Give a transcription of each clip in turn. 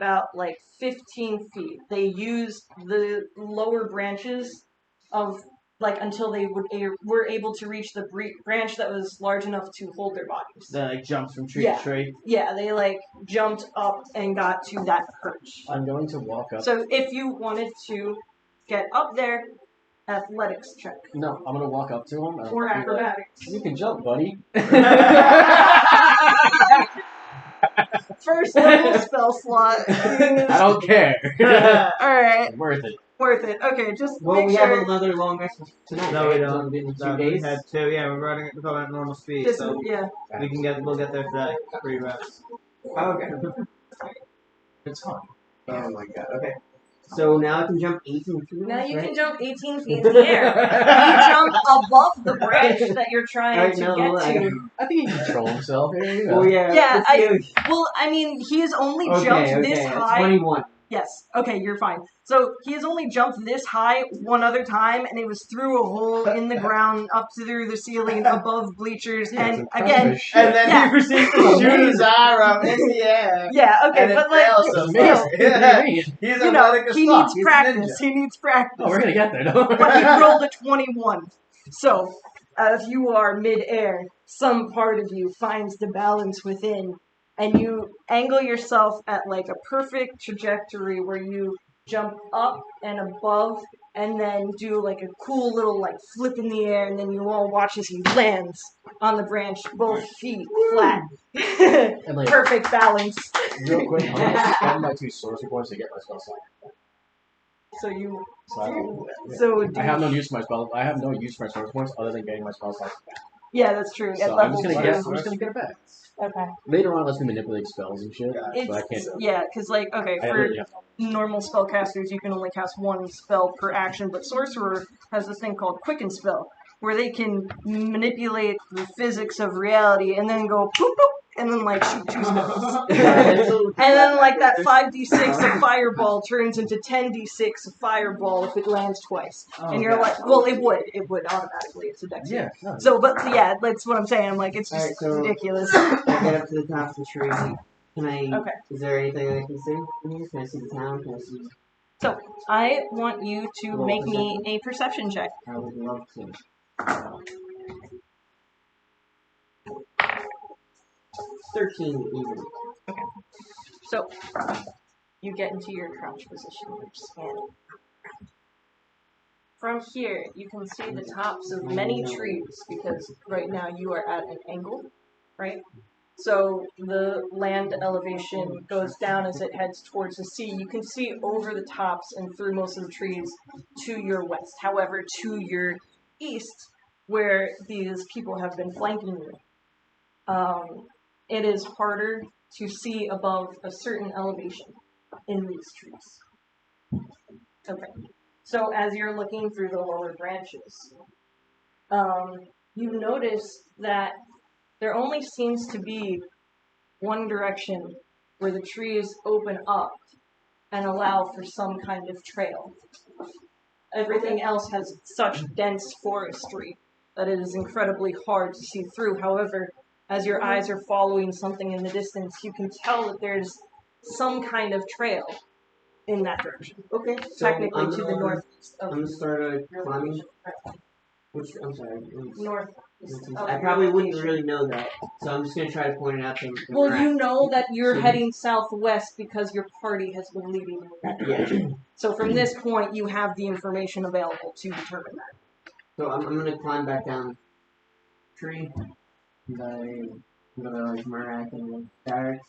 about like 15 feet. They used the lower branches of until they were able to reach the branch that was large enough to hold their bodies. Then jumps from tree to tree. Yeah, they jumped up and got to that perch. I'm going to walk up. So if you wanted to get up there, athletics check. No, I'm going to walk up to him. Or acrobatics. You can jump, buddy. First level spell slot. I don't care. Alright. Worth it. Worth it. Okay, just well, make we sure. have another long rest tonight. No, we don't. In 2 No, we days. had 2. Yeah, we're going at normal speed, so we'll get there today. 3 reps. Okay. It's fine. Oh my god. Okay. So now I can jump 18 feet. Now you right? can jump 18 feet in the air. You jump above the branch that you're trying to get to. I think he can control himself. Here you go. Oh yeah. Yeah, I mean, he has only jumped this high. 21. Yes. Okay, you're fine. So he has only jumped this high one other time, and it was through a hole in the ground, up through the ceiling, above bleachers, and again. And then he proceeds to shoot his arrow in the air. Yeah. Okay, and but he's he needs practice. He needs practice. Oh, we're gonna get there, don't we? But he rolled a 21. So, as you are mid-air, some part of you finds the balance within, and you angle yourself at a perfect trajectory where you jump up and above and then do a cool little flip in the air, and then you all watch as he lands on the branch, both feet flat. And Perfect balance. Real quick, I'm gonna spend my 2 sorcery points to get my spell slot. So you. I have no use for my spell. I have no use for my sorcery points other than getting my spell slot back. Yeah, that's true. So I'm just gonna get it back. Okay. Later on, lets me manipulate spells and shit, but I can't do it. Yeah, because for normal spellcasters, you can only cast 1 spell per action, but Sorcerer has this thing called Quicken Spell, where they can manipulate the physics of reality and then go boop boop, and then shoot 2 spells. And then that 5d6 of Fireball turns into 10d6 of Fireball if it lands twice. And you're well, it would automatically. It's a dex. Yeah. No. So, but yeah, that's what I'm saying. It's just ridiculous. I get up to the top of the tree. Can I? Okay. Is there anything I can see from here? Can I see the town? Can I see? So, I want you to make me a perception check. I would love to. 13 even. Okay. So, you get into your crouch position. You're scanning. From here, you can see the tops of many trees, because right now you are at an angle, right? So the land elevation goes down as it heads towards the sea. You can see over the tops and through most of the trees to your west. However, to your east, where these people have been flanking you, it is harder to see above a certain elevation in these trees. Okay. So as you're looking through the lower branches, you notice that there only seems to be one direction where the trees open up and allow for some kind of trail. Everything else has such dense forestry that it is incredibly hard to see through. However, as your eyes are following something in the distance, you can tell that there's some kind of trail in that direction. Okay. Technically to the northeast. I'm gonna start climbing. I'm sorry. North. I probably wouldn't really know that, so I'm just gonna try to point it out to him. Well, you know that you're heading southwest because your party has been leading you in that direction. So from this point, you have the information available to determine that. So I'm gonna climb back down the tree. And I'm gonna Murak and Derek.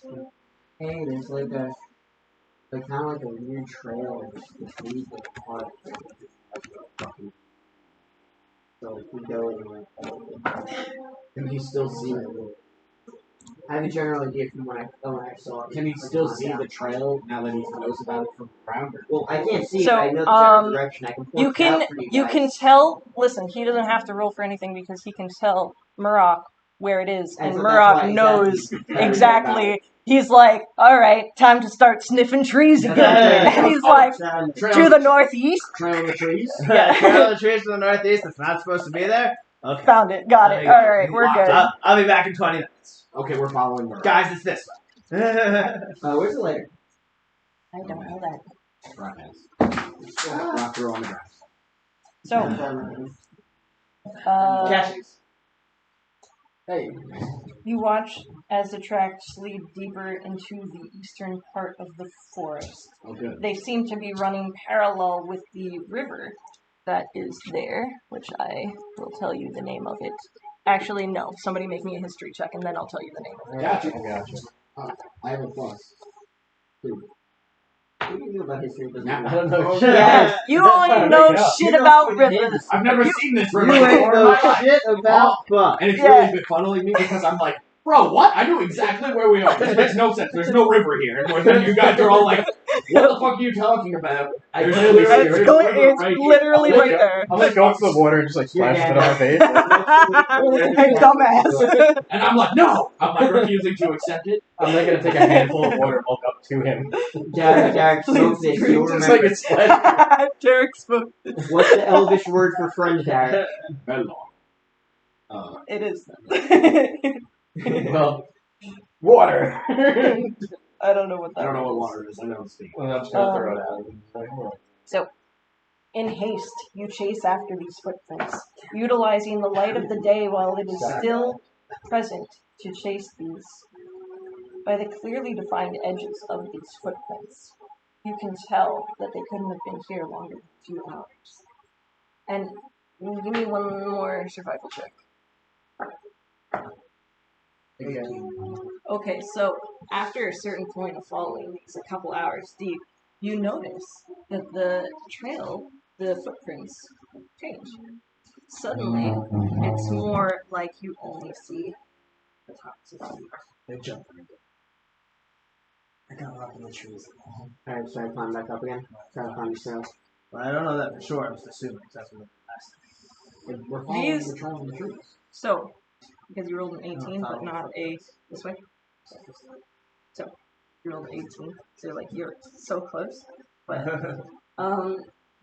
Hey, there's kind of a weird trail that leads to the park. So if we go Can he still see it? I have a general idea from when I saw it. Can he still see the trail now that he knows about it from the ground? Well, I can't see So, it. I know the general direction. I can point You can it out for you guys. can tell. Listen, he doesn't have to roll for anything because he can tell Murak where it is, and so that's why Murak knows exactly. exactly. He's like, all right, time to start sniffing trees again. And he's like, to the northeast. Trail in the trees? Yeah, trail of the trees to the northeast. It's not supposed to be there. Okay. Found it. Got it. All right, we're good. I'll be back in 20 minutes. Okay, we're following Murray. Guys, it's this way. Where's the lighter? I don't know that. Rock has. Rock throw on the grass. So, Cashews. Hey. you watch as the tracks lead deeper into the eastern part of the forest. Oh, good. They seem to be running parallel with the river that is there, which I will tell you the name of it. Actually, no. Somebody make me a history check, and then I'll tell you the name of it. Gotcha. I have a plus. 2. What do you know about history? I don't know. Yeah, you don't even know shit about rivers. I've never seen this river You ain't before in know my life. shit about fuck. And it's really befunneling me because I'm like, bro, what? I know exactly where we are. This makes no sense. There's no river here. And then you guys are all like, what the fuck are you talking about? There's literally It's literally right there. I'm like going to the water and just like splashing it on my face. Hey, dumbass. And I'm like, no! I'm like refusing to accept it. I'm like gonna take a handful of water and walk up to him. Jared, smoke this. You'll Just remember. like it's like, Derek spoke. What's the Elvish word for friend, Jared? melon. It is. Well, water. I don't know what that I don't know what is. water is. I don't speak. Well, I'm just gonna throw it out. So, in haste, you chase after these footprints, utilizing the light of the day while it is still present to chase these. By the clearly defined edges of these footprints, you can tell that they couldn't have been here longer than a few hours. And give me one more survival check. Okay, so after a certain point of following these, a couple hours deep, you notice that the trail, the footprints, change. Suddenly, it's more like you only see the tops of feet. They jump. I got up in the trees. Alright, should I climb back up again? Try to find yourself. Well, I don't know that for sure. I'm just assuming. That's what We're following These- the trail of the trees. So, because you rolled an 18, but not a this way. So, you rolled an 18, so like you're so close. But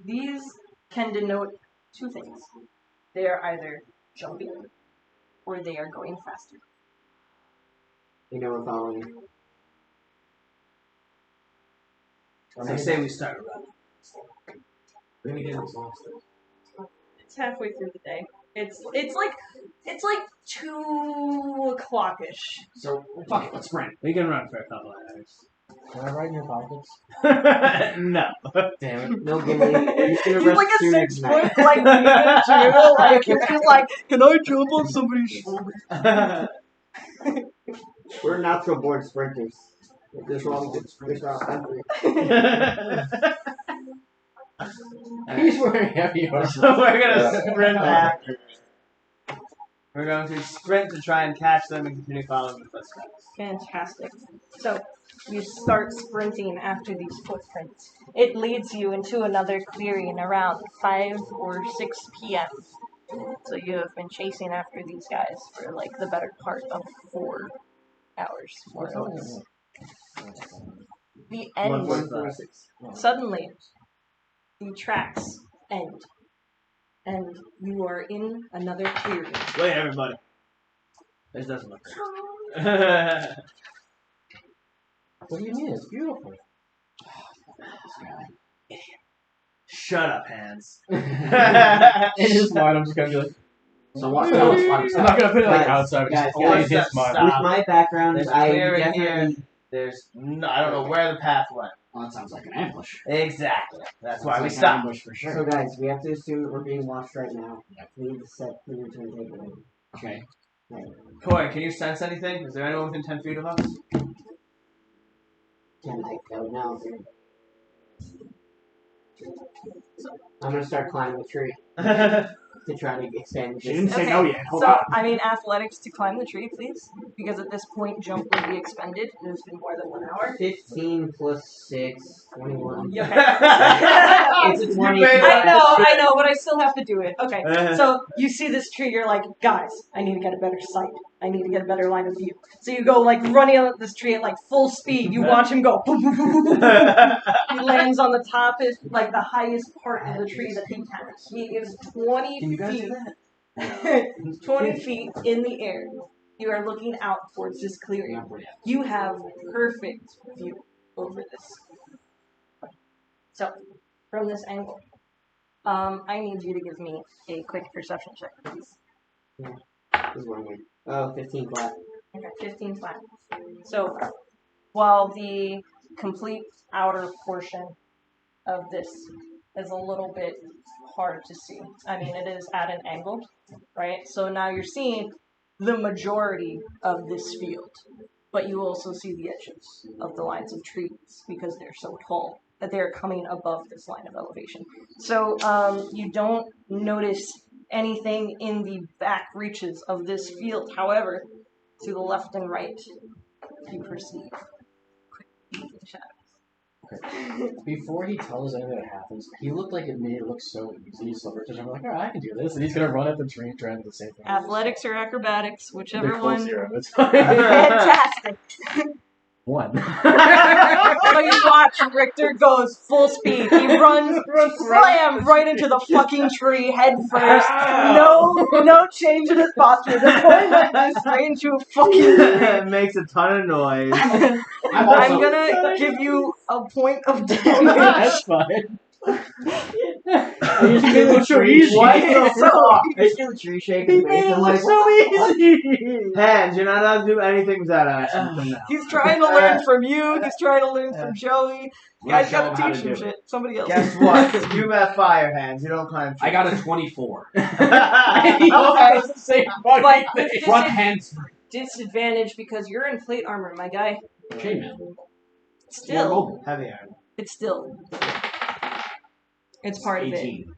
these can denote two things. They are either jumping or they are going faster. You know we're following you. I say we start running. Really get exhausted. It's halfway through the day. It's like 2 o'clock-ish. So, fuck it, let's sprint. We can run for a couple of hours. Can I ride in your pockets? No. Damn it. No, Gimli. You're just gonna He's rest like a sooner 6 tonight. foot like Pikachu. Like he's like, can I jump on somebody's shoulder? We're natural born sprinters. This wrong, this wrong. He's wearing heavy armor. So we're gonna sprint after. We're going to sprint to try and catch them and continue following the footsteps. Fantastic. So you start sprinting after these footprints. It leads you into another clearing around 5 or 6 p.m. So you have been chasing after these guys for like the better part of 4 hours, more or less. The end. 1:46. Suddenly, the tracks end, and you are in another clearing. Wait, everybody. This doesn't look good. What do you mean? It's beautiful. Shut up, Hans. In his mind, I'm just gonna be like, So what? I'm not gonna put it like Guys, outside, but guys, just only in guys, his mind. stop. With my background, There's I clear in definitely. here. There's no, I don't know where the path went. Well, that sounds like an ambush. Exactly. That's why we Sounds like an stopped. ambush for sure. So guys, we have to assume that we're being watched right now. We need to set clear turntable. Okay. Corey, can you sense anything? Is there anyone within 10 feet of us? Can I go now? I'm gonna start climbing the tree to try to expand the She didn't distance. say no yet. Hold So, on. I mean, athletics to climb the tree, please, because at this point, jump will be expended. It has been more than 1 hour. 15 plus 6, 21. Okay. It's a 20. I know, but I still have to do it. Okay, so you see this tree, you're like, guys, I need to get a better sight. I need to get a better line of view. So you go like running up this tree at like full speed. You watch him go. Boom, boom, boom, boom, boom, boom. He lands on the top, is like the highest part of the tree that he can. He is 20 Can you guys feet. do that? 20 feet in the air. You are looking out towards this clearing. You have perfect view over this. So, from this angle, I need you to give me a quick perception check, please. This is one way. Oh, 15 flat. Okay, 15 flat. So, while the complete outer portion of this is a little bit hard to see, I mean, it is at an angle, right? So now you're seeing the majority of this field, but you also see the edges of the lines of trees because they're so tall that they're coming above this line of elevation. So you don't notice anything in the back reaches of this field. However, to the left and right, you perceive quick shadows. Before he tells us anything that happens, he looked like it made it look so easy. So we're just like, alright, I can do this. And he's going to run up the tree and try and do the same thing. Athletics or acrobatics, whichever They're one. close here, it's fine. Fantastic. 1. So you watch Richter goes full speed. He runs, slam right into the fucking tree head first. No change in his posture. Just going straight into a fucking It makes a ton of noise. I'm gonna give you a point of damage. That's fine. I just feel the so tree easy. shake. Why so I just feel the tree shake. And I'm like, so easy. Hands, you're not allowed to do anything without action from now. He's trying to learn from you. He's trying to learn from Joey. You guys show him gotta how teach to him do shit. Somebody else. Guess what? You have fire hands. You don't climb trees. I got a 24. He Okay. does the same fucking But thing. Front hands. disadvantage because you're in plate armor, my guy. Chainmail. Still, Heavy iron. it's still. It's part of it. 18.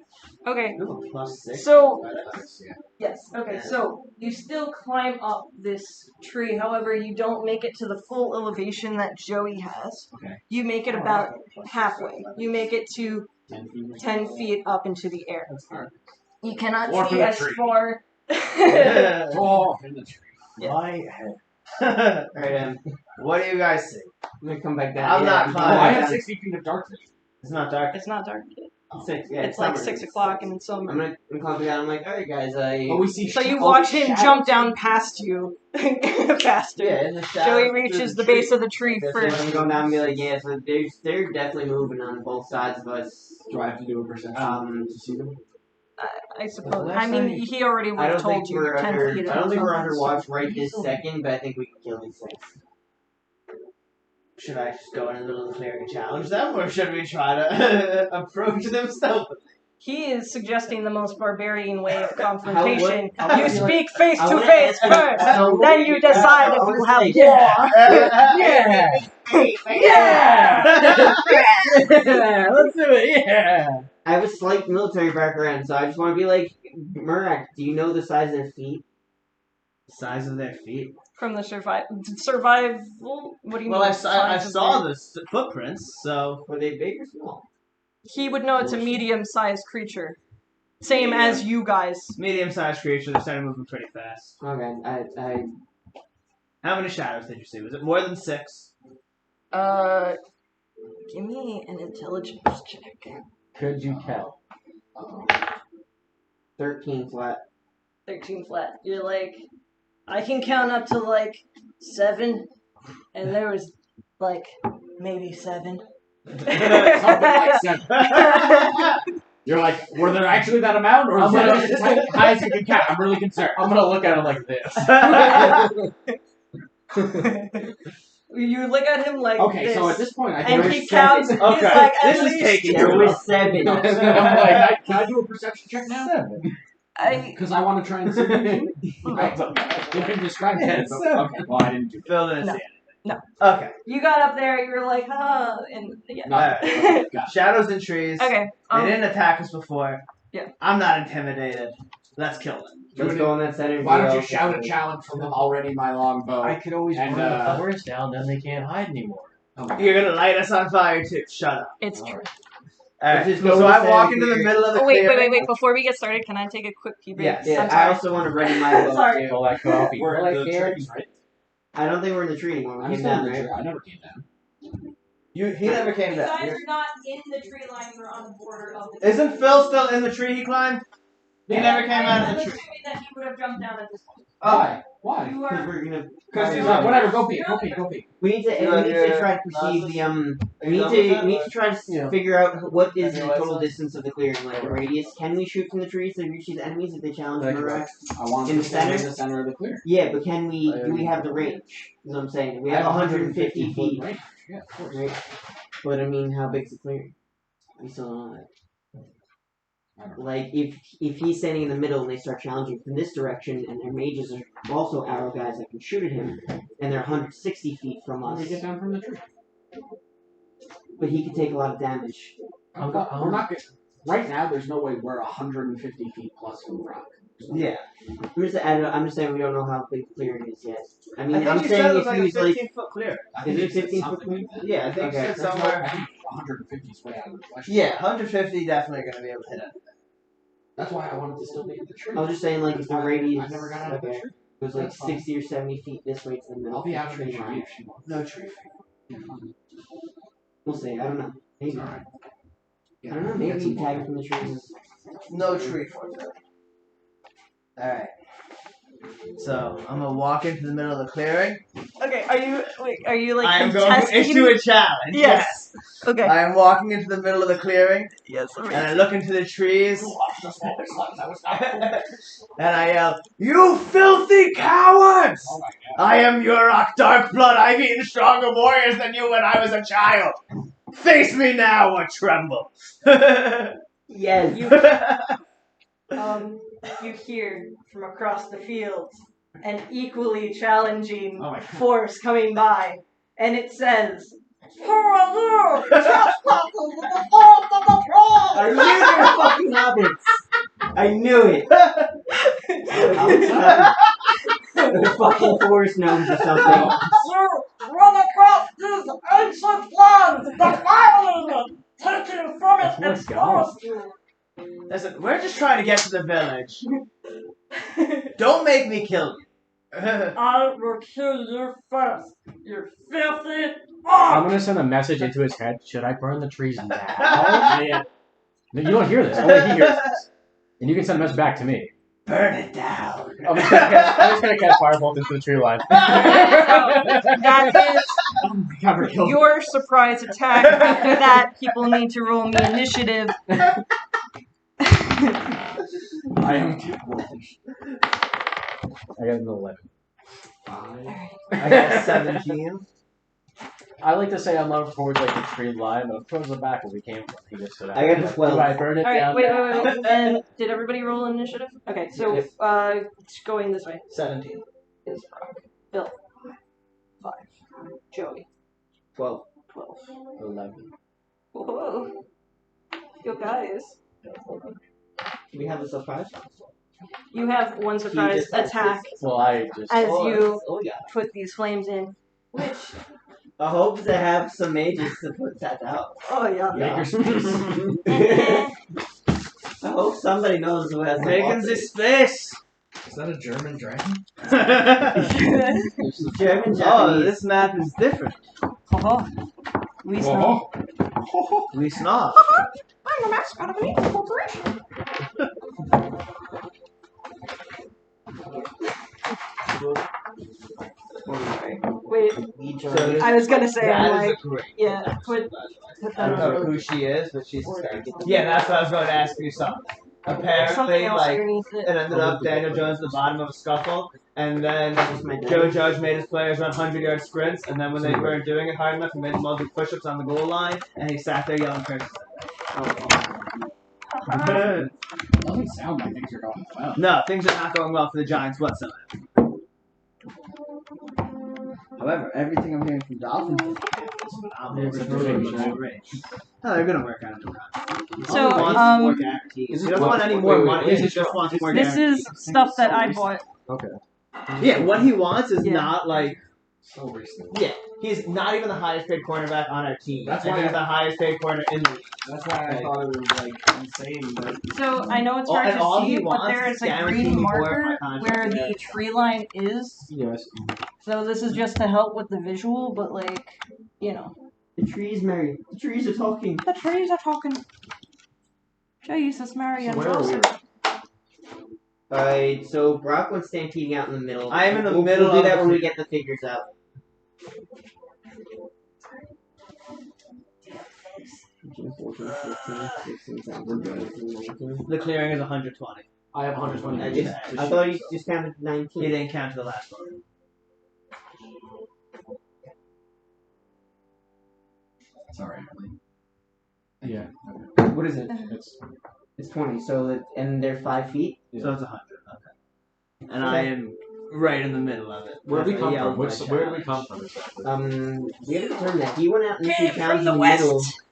Okay. Ooh, +6. So Yeah. yes. Okay. So you still climb up this tree. However, you don't make it to the full elevation that Joey has. Okay. You make it about halfway. You make it to 10 feet up into the air. You cannot Or from see the as tree. far. Oh, in the tree. Yeah. My head. Alright, what do you guys see? I'm gonna come back down. I'm not Oh, climbing. I have 60 feet of darkness. It's not dark. It's not dark yet. Yeah, It's like summer. 6 o'clock and it's I'm summer. gonna come back down. I'm like, alright guys, But we see So you shadows. watch him jump down past you faster. Yeah, in the shadows. Joey reaches the base of the tree That's first. I'm going down and be like, yeah, so they're definitely moving on both sides of us. Do I have to do a perception to see them? I suppose. Well, I mean, that's he already would I have don't told think you we're 10 under. feet. I don't think we're under something. watch right this second, but I think we can kill these things. Should I just go in a little clearing and challenge them, or should we try to approach them stealthily? He is suggesting the most barbarian way of confrontation. I You would feel speak face I to wanna face ask- first, I wanna- then you decide I if wanna you have say- war. Yeah! Let's do it, yeah! I have a slight military background, so I just want to be like, Murak, do you know the size of their feet? Size of their feet. From the survival. What do you Well, mean? I size of saw their- the footprints, so Were they big or small? He would know it's a medium-sized creature, same as you guys. medium-sized creature. They're starting moving pretty fast. Okay, I How many shadows did you see? Was it more than 6? Give me an intelligence check. Could you tell? 13 flat. 13 flat. You're like, I can count up to like 7, and there was like maybe 7. Something like 7. You're like, were there actually that amount, or is that as high as you can count? I'm really concerned. I'm gonna look at him like this. You look at him like Okay, this, so at this point, I and can he counts. He's Okay, like, at this is least taking There was 7. I'm like, can I do a perception check now? 7. I. Because I want to try and see. You can describe it. but- Okay, well, I didn't do Phil didn't No. see anything. No. Okay. You got up there. You're like, and yeah. No. Alright. Got it. Shadows and trees. Okay. They didn't attack us before. Yeah. I'm not intimidated. Let's kill them. Let's go on that center. Why don't you shout a challenge from them already, my longbow? I could always And, burn the forest down, then they can't hide anymore. You're gonna light us on fire too. Shut up. It's true. Alright. just go So with I walk that into the here. middle of the Oh, wait, clearing. wait. Before we get started, can I take a quick pee break? Yes. Yeah, I'm I sorry. also want to ready my bow Sorry. too. All that coffee. We're Like in the here? trees, right? I don't think we're in the tree anymore. We I'm came still in down, the right? tree. I never came down. He never came You back. guys are not in the tree line. You're on the border of the tree. Isn't Phil still in the tree he climbed? He never came out of the tree. assuming that he would have jumped down at this point. Why? Why? You Because are. we're gonna. Because he's Alright, whatever. Go peek. Go peek. Go peek. We need to try to perceive the We need to try to Yeah. figure out what is the Okay, total let's- distance of the clearing, like the radius. Can we shoot from the trees to reach these enemies if they challenge Like Murak? I want In to the stand in center? the center of the clearing. Yeah, but can we? Do we have the range? Is what I'm saying. We have 150 foot feet. range. Yeah, of course. Right. But I mean, how big's the clearing? We still don't know that. I don't know. Like, if he's standing in the middle and they start challenging from this direction, and their mages are also arrow guys that can shoot at him, and they're 160 feet from How do us, we get down from the tree? but he could take a lot of damage. We're not getting. Right now, there's no way we're 150 feet plus from rock. Yeah. I'm just saying we don't know how big the clearing is yet. I mean, I think I'm you said saying it was if like he a was 15 like, foot clear. I Is think it it's 15 something foot like that. Yeah, I think Okay, you said That's why somewhere. I think 150 is way out of the question. Yeah, 150 definitely going to be able to hit it. That's why I wanted to still be in the tree. I was just saying, like, if the radius I never got out of the okay, tree. was like That's fine. 60 or 70 feet this way to the middle I'll be of out the of the tree tree line. if she wants. No tree. We'll see. I don't know. Maybe. Alright. I don't know. Maybe tagging from the trees is. No tree for it. Alright. So, I'm going to walk into the middle of the clearing. Okay, are you like I am going to contesting? issue a challenge. Yes. Okay. I am walking into the middle of the clearing, Yes. and I look into the trees, Watch the smoke slugs. That was not cool. and I yell, "You filthy cowards! Oh my I am Yurok Darkblood. I've eaten stronger warriors than you when I was a child. Face me now or tremble." Yes. You hear from across the field an equally challenging Oh my God. force coming by, and it says, "Who are you, trespassers with the fault of the throne?" I knew they were fucking hobbits. I knew it. They're fucking forest gnomes or something. You run across these ancient lands, defiling it, taking from it, and Let's go. force you. Listen, we're just trying to get to the village. Don't make me kill you. I will kill you first, you filthy I'm gonna send a message into his head. Should I burn the trees now? Yeah. No, you don't hear this. Only he hears this. And you can send a message back to me. Burn it down. I'm just gonna cast Firebolt into the tree line. That is Oh my God, we're killed. your surprise attack. After that, people need to roll me initiative. I am terrible. I got an 11. I got 17. I like to say I'm not towards like the tree line, but towards the back where we came from. He just stood out. I got a 12. Do I burn it All right, down? wait. And did everybody roll initiative? Okay, so it's going this way. 17. Is Brock, Bill, 5, Joey, 12. 12. 11. Whoa, you guys. Do we have a surprise? You have one surprise just has attack Well, I just. as Oh, you oh yeah. put these flames in. Which, I hope to have some mages to put that out. oh yeah. Make your space. I hope somebody knows who has the Taking weapon. this space. Is that a German dragon? German, Oh, Japanese. this map is different. Haha. We smell. We snob. I'm the mascot of an evil corporation. Wait, We So joined. I was gonna say, I'm That is like, a great. yeah, put I don't know who she is, but she's. Yeah, that's what I was going to ask you. Something. something Apparently, else like, underneath it. it ended up Daniel Jones at the bottom of a scuffle, and then That's my dad. Joe Judge made his players run 100-yard sprints, and then when they weren't doing it hard enough, he made them all do push-ups on the goal line, and he sat there yelling curses. Doesn't sound like things are going well. No, things are not going well for the Giants whatsoever. However, everything I'm hearing from Dolphins is phenomenal. It's improving. No, they're gonna work on it. So, All he wants is more guarantees. He doesn't want any more money. He just wants more This guarantees. is stuff that I bought. Yeah, what he wants is Yeah. not like. So recent. Yeah, he's not even the highest paid cornerback on our team. That's and why he's I- the highest paid corner in the league. That's why I thought it was like insane, but So I know it's Oh, hard and all to he see, but wants there is is a guaranteed green more of marker my contract. where the tree line is. Yes. So this is just to help with the visual, but like, you know. The trees, Mary. The trees are talking. The trees are talking. Jesus, Mary, and So where are we? Joseph. Alright, so Brock wants stampeding out in the middle. I am in the We'll middle do of that the when we figure. get the figures out. 14, 15, 16, 17, 18, 19. The clearing is 120. I have 120. I thought you just counted 19. He didn't count the last one. Sorry. Yeah. What is it? It's 20, so and they're 5 feet? So it's 100. Okay. And I am right in the middle of it. Where did we come Yeah, from? my Where did we come from exactly? We have to determine that. He went out and Came issued challenge from in the the middle. west.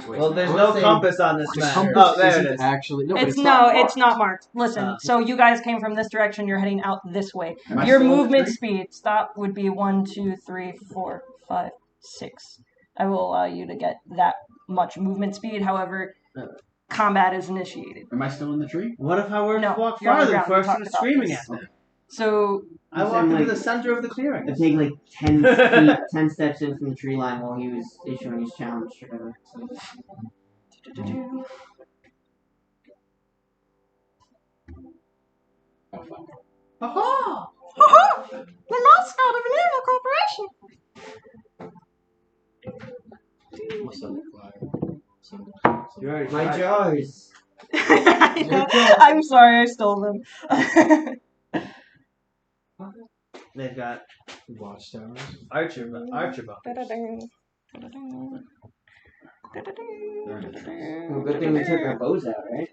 Well, there's I'm no saying- compass on this The map. compass Oh, there it isn't is. Actually, no, but It's not no, it's not marked. Listen, Oh. so you guys came from this direction. You're heading out this way. Am I Your still in the movement tree? speed stop would be 1, 2, 3, 4, 5, 6. I will allow you to get that much movement speed. However, combat is initiated. Am I still in the tree? What if I were No, to walk you're on the farther ground. We first talked and about screaming this. at them? So I You walked sound into like- the center of the clearing. It'd take like 10 feet, 10 steps in from the tree line while he was issuing his challenge or whatever. Ha the mascot of an evil corporation. What's up, You already My tried. jars! I know. I'm sorry, I stole them. They've got Watchtowers. Archer bow. Well, good thing we took our bows out, right?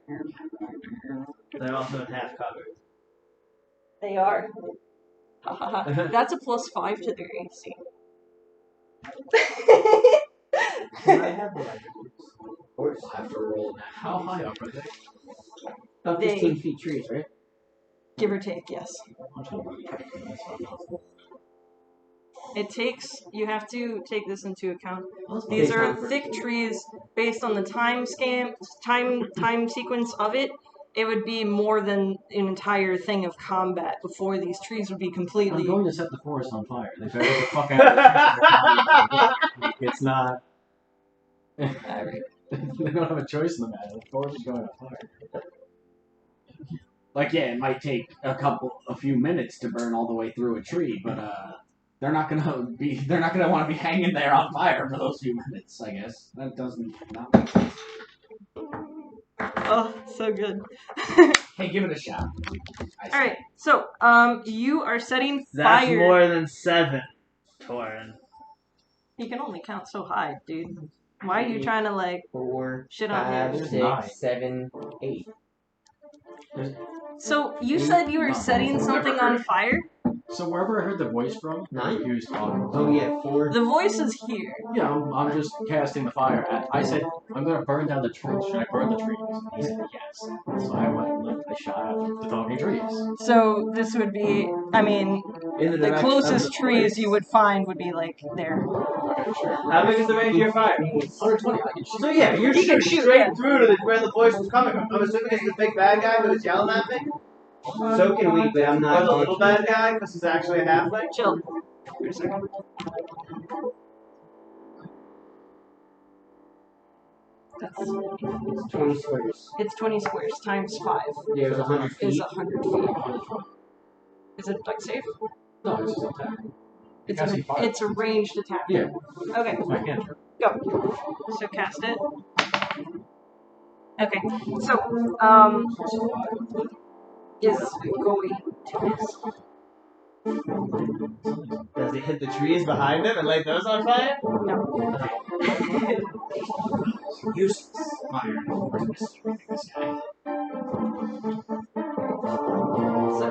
They're also in half cover. They are. That's a +5 to their AC. Can I have one? Of course. I'll have to roll that. How high up are they? About 15 feet trees, right? Give or take, yes. It takes, you have to take this into account. These Based are on- thick trees based on the time sequence of it. It would be more than an entire thing of combat before these trees would be I'm completely. going to set the forest on fire. They better get the fuck out of it. It's not. Alright. They don't have a choice in the matter. The forest is going on fire. Like, yeah, it might take a few minutes to burn all the way through a tree, but they're not gonna want to be hanging there on fire for those few minutes. I guess that doesn't not make sense. Oh, so good. Hey, give it a shot. I say. Alright, so, you are setting That's fire. more than 7, Torin. You can only count so high, dude. Why are you trying to, like, 4, shit on 5, him? 6, 7, 8. So, you said you were setting something on fire? So wherever I heard the voice from, 9? he was talking. Oh yeah, 4. The voice is here. Yeah, I'm just casting the fire at. I said, I'm gonna burn down the trees. Should I burn the trees? He said, yes. So I went and lit a shot at the talking trees. So, this would be, I mean, In the direction of closest the trees place. you would find would be, like, there. Okay, sure. How big is the range of your fire? 120, I can shoot. So yeah, you're You can shooting shoot, straight yeah. through to where the voice was coming from. I'm assuming it's the big bad guy who was yelling at me? So can we, but I'm Or not. the little bad guy, because he's actually a halfling? Chill. Wait a second. That's, 20 squares. it's 20 squares times 5 Yeah, it was 100 is feet. 100 feet. Is it deck safe? No, it's just attack. It's Casting a, fire. it's a ranged attack. Yeah. Okay, I can't. go. So cast it. Okay, so, is going to miss. Does he hit the trees behind him and light those on fire? No. Useless fire. So,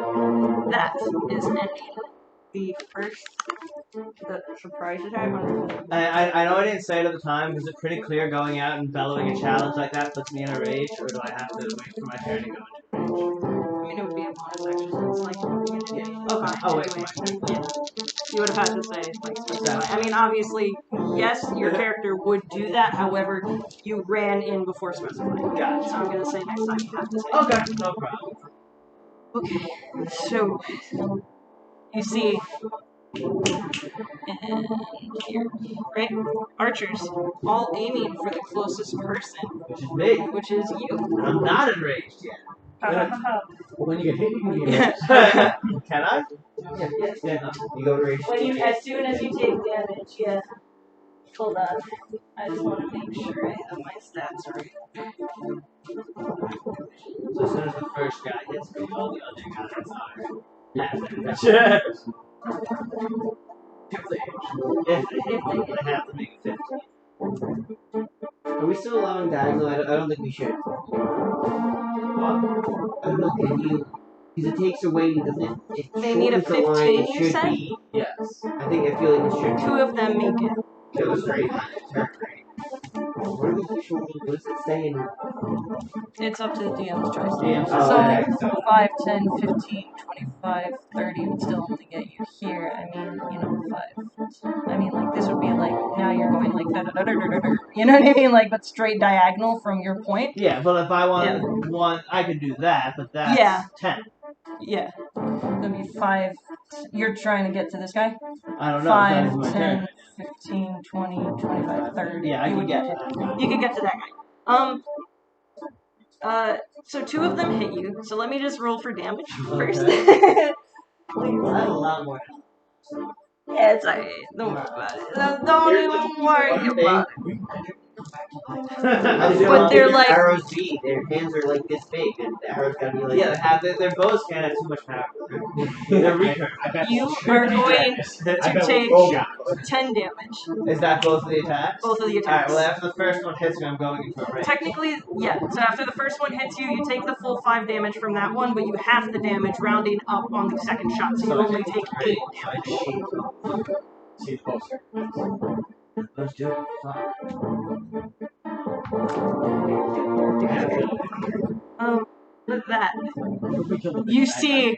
that is ending the first the surprise attack on I know I didn't say it at the time, because it's pretty clear going out and bellowing a challenge like that puts me in a rage, or do I have to wait for my turn to go into I mean, it would be a bonus action, so it's like you're gonna get Okay, I'll wait for anyway. my turn. Yeah. You would have had to say, like, specify. I mean, obviously, yes, your character would do that, however, you ran in before specifying. Gotcha. So I'm gonna say next time you have to say. Okay, no problem. Okay, so you see, and here, right? Archers, all aiming for the closest person, Which is me. which is you. I'm not enraged yet. When you get hit, you can get hit. Can I? Yeah. You go to rage. As soon as you take damage, yeah. Hold on. I just want to make sure I have my stats right. So as soon as the first guy hits me, all the other guys are half damage. If they hit me, I have to make it 15. Are we still allowing diagonal? I don't think we should. What? I don't know. Can you? Because it takes away. Doesn't it? It They need a shortens the line. 15, It you should said? be. Yes. I feel like it should be. 2 of them make it. Kill a straight line. Turn right. What are the official rules? What does it say in? It's up to the DM's choice. Yeah, Oh, So, okay. 5, 10, 15, 25, 30 would still only get you here. I mean, 5. I mean, like, this would be like, now you're going like, da-da-da-da-da-da. You know what I mean? Like, but straight diagonal from your point. Yeah, but if I want one, I could do that, but that's Yeah. 10. Yeah. That'd be 5. You're trying to get to this guy? I don't know. 5, it's 10, 15, 20, 25, 30. Yeah, I You can would get to that. You could get to that guy. So 2 of them hit you. So let me just roll for damage first. I have a lot more health. Yeah, it's alright. Don't worry about it. Don't even worry about it. But they're like- arrows be. Their hands are like this big, and the arrows gotta be like. Yeah, their bows can't have too much power. They're recurve. You are going to take 10 damage. Is that both of the attacks? Both of the Alright, attacks. well, after the first one hits me, I'm going into a range. Technically, yeah. So after the first one hits you, you take the full 5 damage from that one, but you half the damage rounding up on the second shot, so you only take 8 damage. See the poster. Let's do it. Fuck. With that, you see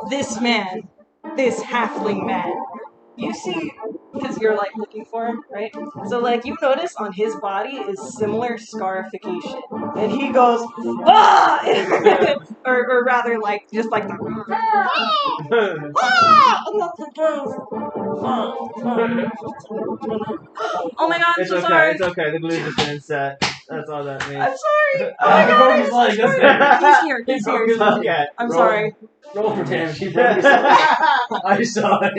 this man, this halfling man. You see, because you're like looking for him, right? So like you notice on his body is similar scarification, and he goes ah, or rather like just like the ah! Oh my god, I'm It's so okay, sorry. it's okay. The glue just didn't set. That's all that means. I'm sorry. Oh my god, I'm so sorry. He's here. He's here. Okay. I'm sorry. Roll for damage. He broke himself. I saw it.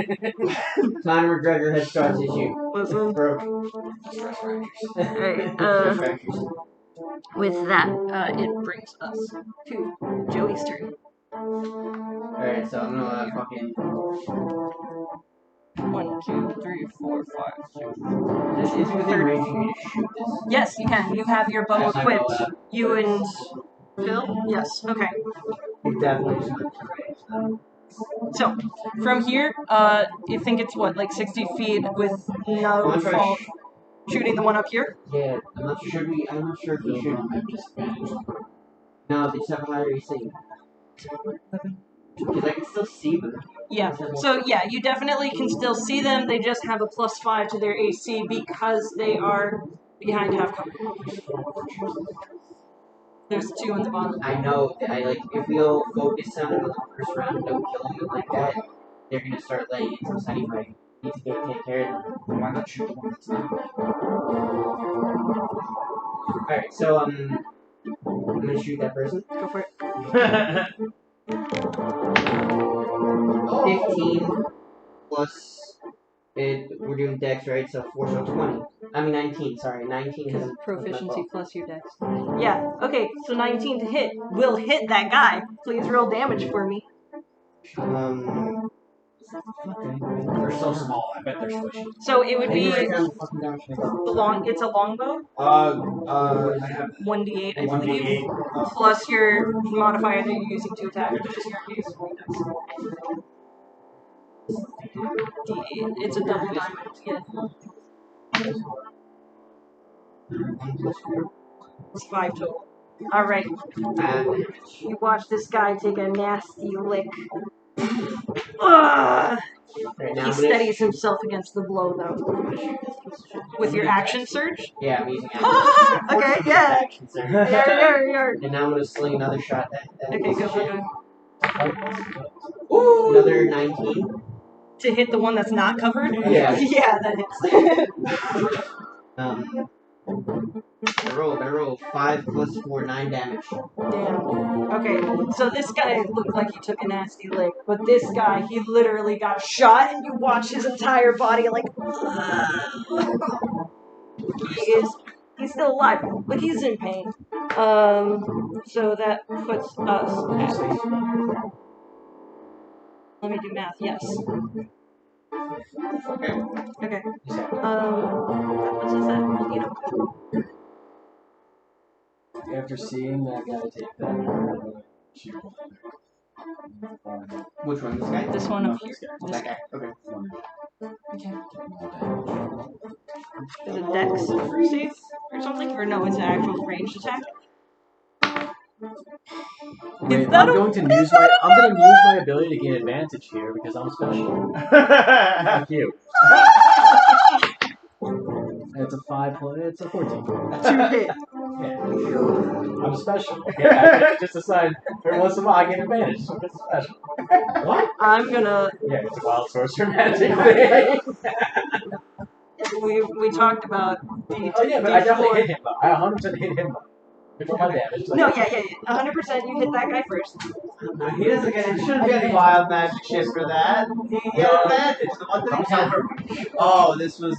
Conor McGregor has scar tissue. Listen. Broke. Alright, with that, it brings us to Joey's turn. Alright, so I'm gonna fucking. 1, 2, 3, 4, 5, 6. Is it within range for me to shoot this? Yes, you can. You have your bow equipped. You and Phil? Yes. Okay. You definitely should. So, from here, you think it's what, like 60 feet with no One for fall shooting the one up here? Yeah, I'm not sure if we should. No, they just have a higher AC. Because I can still see them. Yeah. So yeah, you definitely can still see them. They just have a +5 to their AC because they are behind half cover. There's 2 on the bottom. I know. If we all focus on them in the first round, don't kill them like that. They're gonna start laying into us anyway. Need to take care of them. Why not shoot the one that's not? Alright, so I'm gonna shoot that person. Go for it. 15 plus. We're doing dex, right? So 4, so 20. I mean 19. Sorry, 19 Because is proficiency plus your dex. Yeah. Okay. So 19 to hit will hit that guy. Please roll damage for me. They're so small. I bet they're squishy. So it would be I It's a longbow. have 1d8, I believe. Plus your modifier that you're using to attack, which is your base D8. It's a double diamond. Yeah. It's 5 total. All right. You watch this guy take a nasty lick. Ugh! Right now, He steadies himself against the blow, though. With your action surge? Yeah, I'm using action. Okay, yeah. Action surge. You're. And now I'm gonna sling another shot at that. Okay, go for it. Another 19. To hit the one that's not covered? Yeah. Yeah, that hits. Gonna roll 5 plus 4, 9 damage. Damn. Okay, so this guy looked like he took a nasty lick, but this guy, he literally got shot, and you watch his entire body like. He's still alive, but he's in pain. So that puts us at. Let me do math. Yes. Okay. Okay. That puts us at. After seeing that guy take that, I'm gonna shoot him. Which one? This guy? This one up here. This That guy. Okay. Okay. Is it Dex save or something? Or no, it's an actual ranged attack? Wait, that I'm going to use my ability to gain advantage here because I'm special. Fuck you. It's a 5 plus. It's a 14. 2 hit. Yeah. I'm special. Yeah, I just decided every once in a while I get advantage. So it's special. What? I'm gonna. Yeah, it's a wild sorcerer magic thing. We talked about D. Oh yeah, but I definitely hit him though. I 100% hit him though. Before my damage. No, yeah. 100% you hit that guy first. No, he doesn't get. It shouldn't be any wild magic shit for that. He get advantage. The one Don't thing. tell her. Oh, this was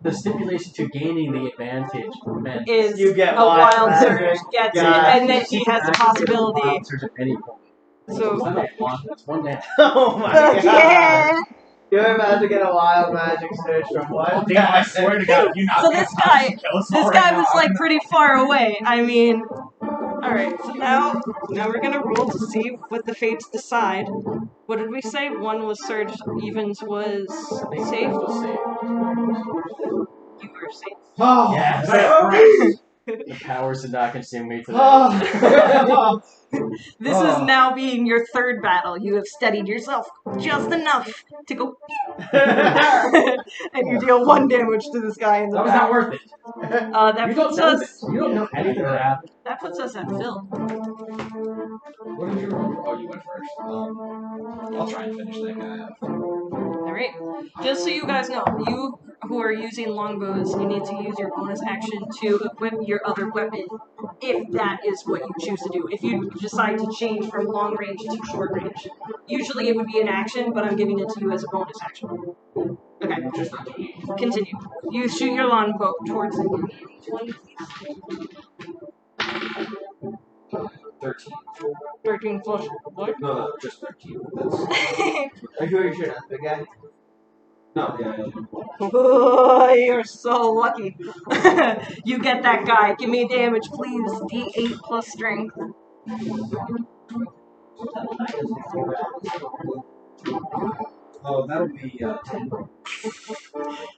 The stipulation to gaining the advantage meant Is You get a wild magic. surge gets it, Gotcha. and then he has the possibility. wild surge at any point. So. It's not one. It's one damage. Oh my god. Yeah. You're about to get a wild magic surge from one. Damn, I swear to God, you not So this guy was like pretty far away. I mean, all right. So now we're gonna roll to see what the fates decide. What did we say? One was surge, evens was safe. You were safe. Oh, Yes. yes. The powers did not consume me today. Oh. This is now being your third battle. You have steadied yourself just enough to go, and you deal 1 damage to this guy in the That was back. not worth it. That You don't puts know us. this. You don't know anything that happened. That puts us at Phil. What did you roll? Oh, you went first. I'll try and finish that guy up. Alright. Just so you guys know, you who are using longbows, you need to use your bonus action to equip your other weapon, if that is what you choose to do. If you decide to change from long range to short range. Usually it would be an action, but I'm giving it to you as a bonus action. Okay. Just not doing it. Continue. You shoot your longbow towards it. 13. 13 plus what? No, just 13. That's... Are you sure that's the guy? No, yeah. Oh, you're so lucky. You get that guy. Give me damage, please. D8 plus strength. Oh, that'll be 10.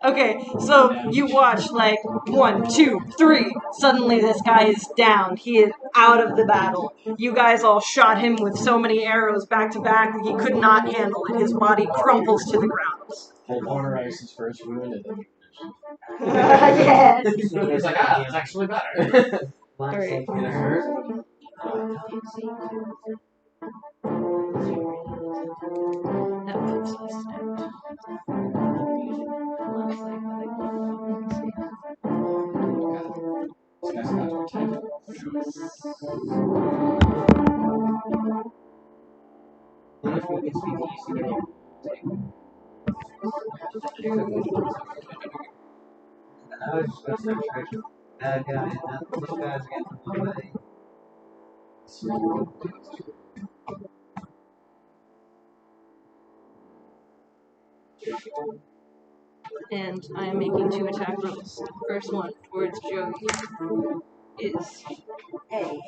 Okay, so you watch like 1, 2, 3. Suddenly this guy is down. He is out of the battle. You guys all shot him with so many arrows back to back that he could not handle it. His body crumples to the ground. Full honorize his first wound and then Yes. It's like, ah, that's actually better. Alright. Did it hurt? That puts us This guy's got 10. What if we could speak to you? I was just gonna search for that guy, and that those guys against the play. and I am making 2 attack rolls. The first one towards Joey is A.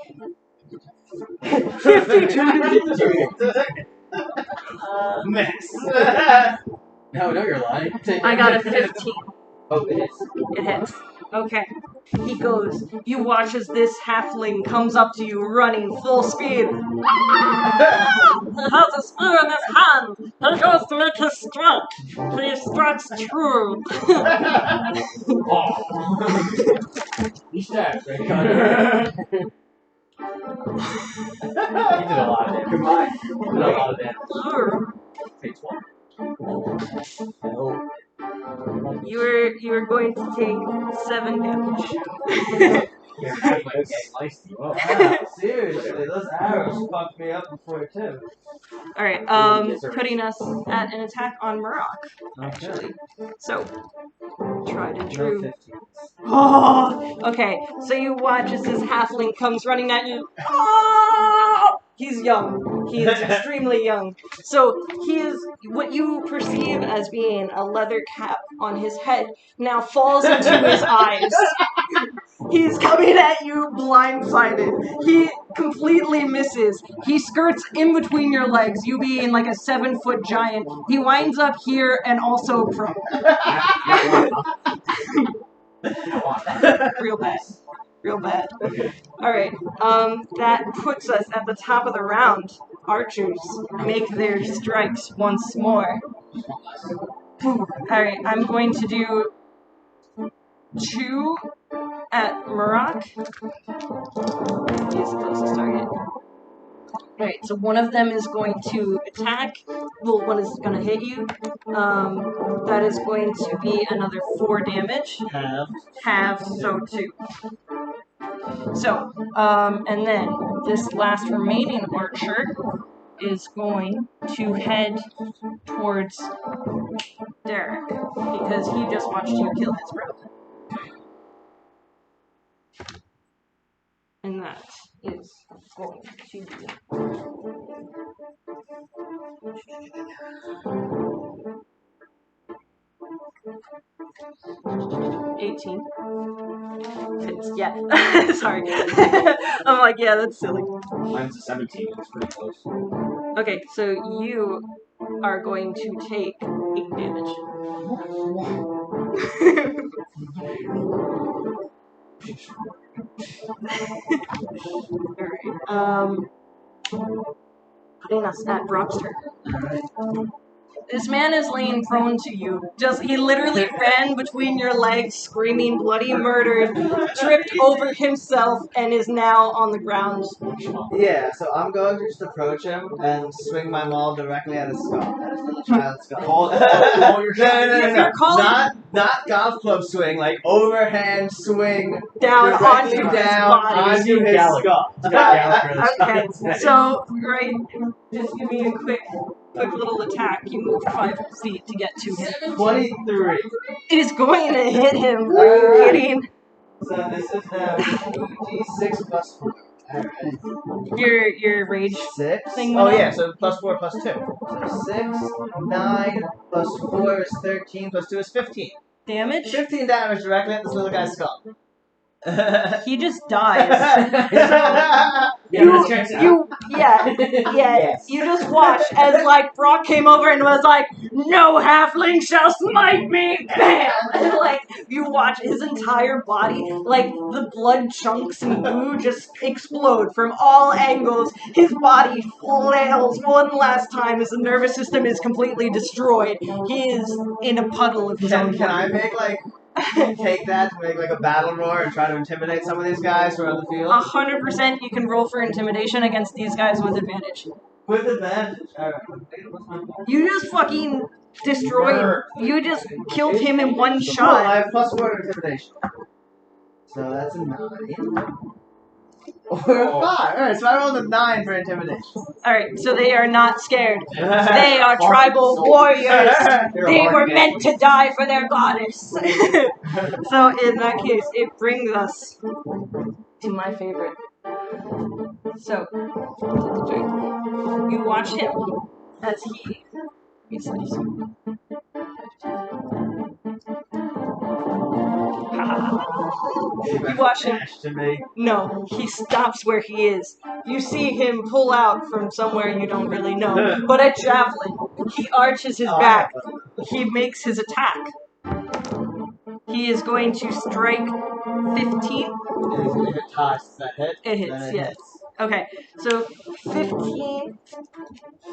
52. Miss. No, you're lying. I got a 15. Oh, it is. It hits. Okay. He goes. You watch as this halfling comes up to you running full speed. He has a spear in his hand. He goes to make his strike. He strikes true. You stabbed, right? He did a lot of damage. Goodbye. He did a lot of damage. Takes 1. Oh. You are going to take 7 damage. You're halfway. Sliced you up. Wow, seriously, those arrows fucked me up before too. All right. Putting us at an attack on Murok. Actually. So try to No Drew. 15. Oh, okay. So you watch as this halfling comes running at you. Oh! He's young. He is extremely young. So he is what you perceive as being a leather cap on his head now falls into his eyes. He's coming at you blindsided. He completely misses. He skirts in between your legs, you being like a 7-foot giant. He winds up here and also prone. Real bad. Real bad. Alright, that puts us at the top of the round. Archers make their strikes once more. Alright, I'm going to do 2 at Murok. He's the closest target. Alright, so one of them is going to attack. Well, one is going to hit you. That is going to be another 4 damage. Half, so 2. So, and then this last remaining archer is going to head towards Derek because he just watched you kill his brother. And that is going to be 18. Yeah. Sorry. I'm like, yeah, that's silly. Mine's a 17. It's pretty close. Okay, so you are going to take 8 damage. Alright. Putting us at Brock's turn. This man is laying prone to you. He literally ran between your legs, screaming bloody murder, tripped over himself, and is now on the ground. Yeah, so I'm going to just approach him and swing my maul directly at his skull. At his little child's skull. Call your You're calling Not golf club swing, like overhand swing down directly onto his down body. onto his skull. Okay, so, right, just give me a quick little attack. You move 5 feet to get to him. 23. It is going to hit him. Are you kidding? So this is now 2d6 plus 4. Alright. Your rage 6. thing Oh went yeah, up? so plus 4 plus 2. So 6, 9, plus 4 is 13, plus 2 is 15. Damage? 15 damage directly at this little guy's skull. He just dies. Yeah, this checks out. Yes. You just watch as like Brock came over and was like, "No halfling shall smite me!" Bam! And like you watch his entire body, like the blood chunks and goo just explode from all angles. His body flails one last time as the nervous system is completely destroyed. He is in a puddle of his own Can I blood. make like take that to make like a battle roar and try to intimidate some of these guys who are on the field? 100% you can roll for intimidation against these guys with advantage. With advantage. Alright. You just fucking destroyed. You just killed him in one Cool, I shot. have plus 4 to intimidation. So that's a 9. Or a 5. Alright, so I rolled a 9 for intimidation. Alright, so they are not scared. They are tribal warriors. They were meant to die for their goddess. So in that case, it brings us to my favorite. So, you watch him as he sleeps. You watch him. To me. No, he stops where he is. You see him pull out from somewhere you don't really know. But a javelin. He arches his back. He makes his attack. He is going to strike 15. Toss that hit. It hits, yes. Okay, so 15.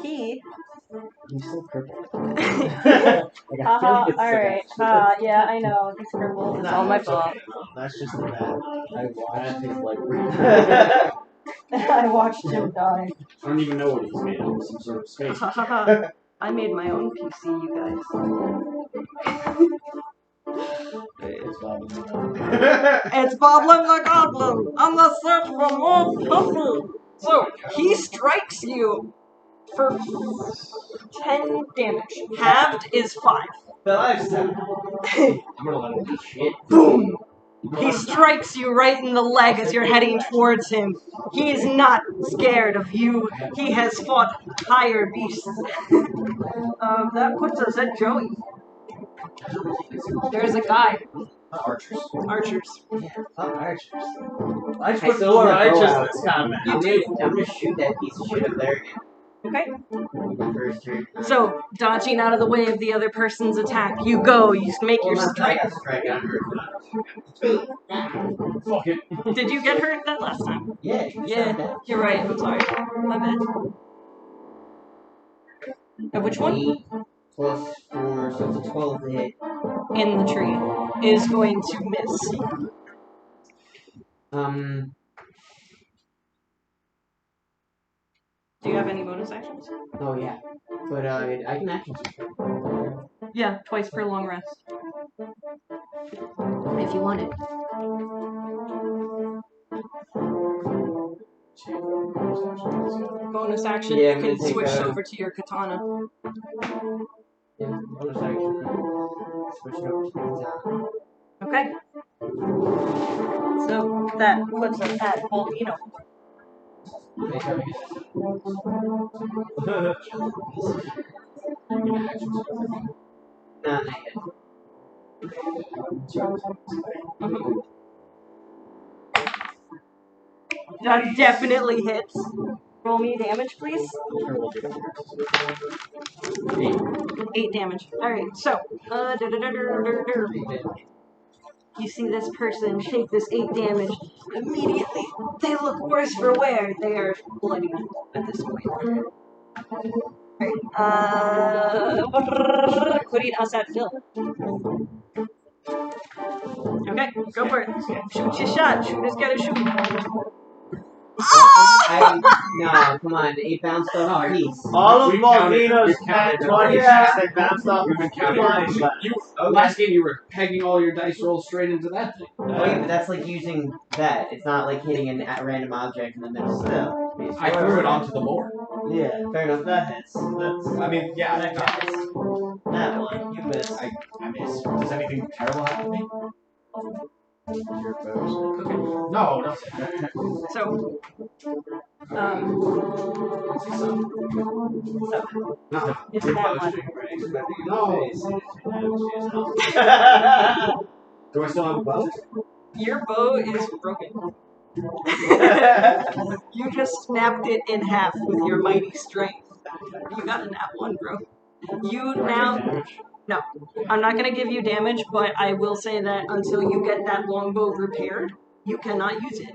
He. You're so purple. Alright. Yeah, I know. It's crippled. It's all my fault. That's just the bad. I watched his like. I watched him die. I don't even know what he's made of. Some sort of space. I made my own PC, you guys. It's Boblin the Goblin on the search for more puppy. So he strikes you for 10 damage. Halved is 5. The lifestyle. I'm gonna let him do shit. Boom! He strikes you right in the leg as you're heading towards him. He is not scared of you. He has fought higher beasts. That puts us at Joey. There's a guy. Archers. Archers. Archers. I I just put still 4 wanna archers go in out. this combat. I'm gonna shoot that piece of shit up there again. Okay. First turn. So, dodging out of the way of the other person's attack, you go, you make your strike. I got strike on her. Fuck it. Did you get hurt that last time? Yeah. Yeah, you're right, I'm sorry. My bad. Which one? 8 plus 4, so it's a 12 to hit. In the tree is going to miss. Do you have any bonus actions? Oh yeah. But I can action switch. Yeah, twice per long rest. If you want it. Bonus action, Yeah, you I'm gonna can take switch a- over to your katana. Yeah, bonus action. Switch it over to the Okay. So that puts us at Volcano. Make sure we get Not yet. That definitely hits. Roll me damage, please. 8 damage. Alright, so. You see this person take this 8 damage. Immediately, they look worse for wear. They are bloody at this point. Alright, putting us at Phil. Okay, go for it. Shoot your shot. Shooters gotta shoot. No, come on, 8 bounce stuff, please. All of We've counted- Volcano's we've counted at it. 26, they bounced off. We've been counting. Last game you were pegging all your dice rolls straight into that thing. Oh, yeah, but that's like using that. It's not like hitting a random object in the middle. Still. I threw it onto the board. Yeah, fair enough. That hits. That's, I mean, yeah, that counts. That one, you miss. I miss. Does anything terrible happen to me? Okay. No, no. So, Nothing. it's that one. No. Do I still have a bow? Your bow is broken. You just snapped it in half with your mighty strength. You got a nat 1, bro. You now... No, I'm not going to give you damage, but I will say that until you get that longbow repaired, you cannot use it.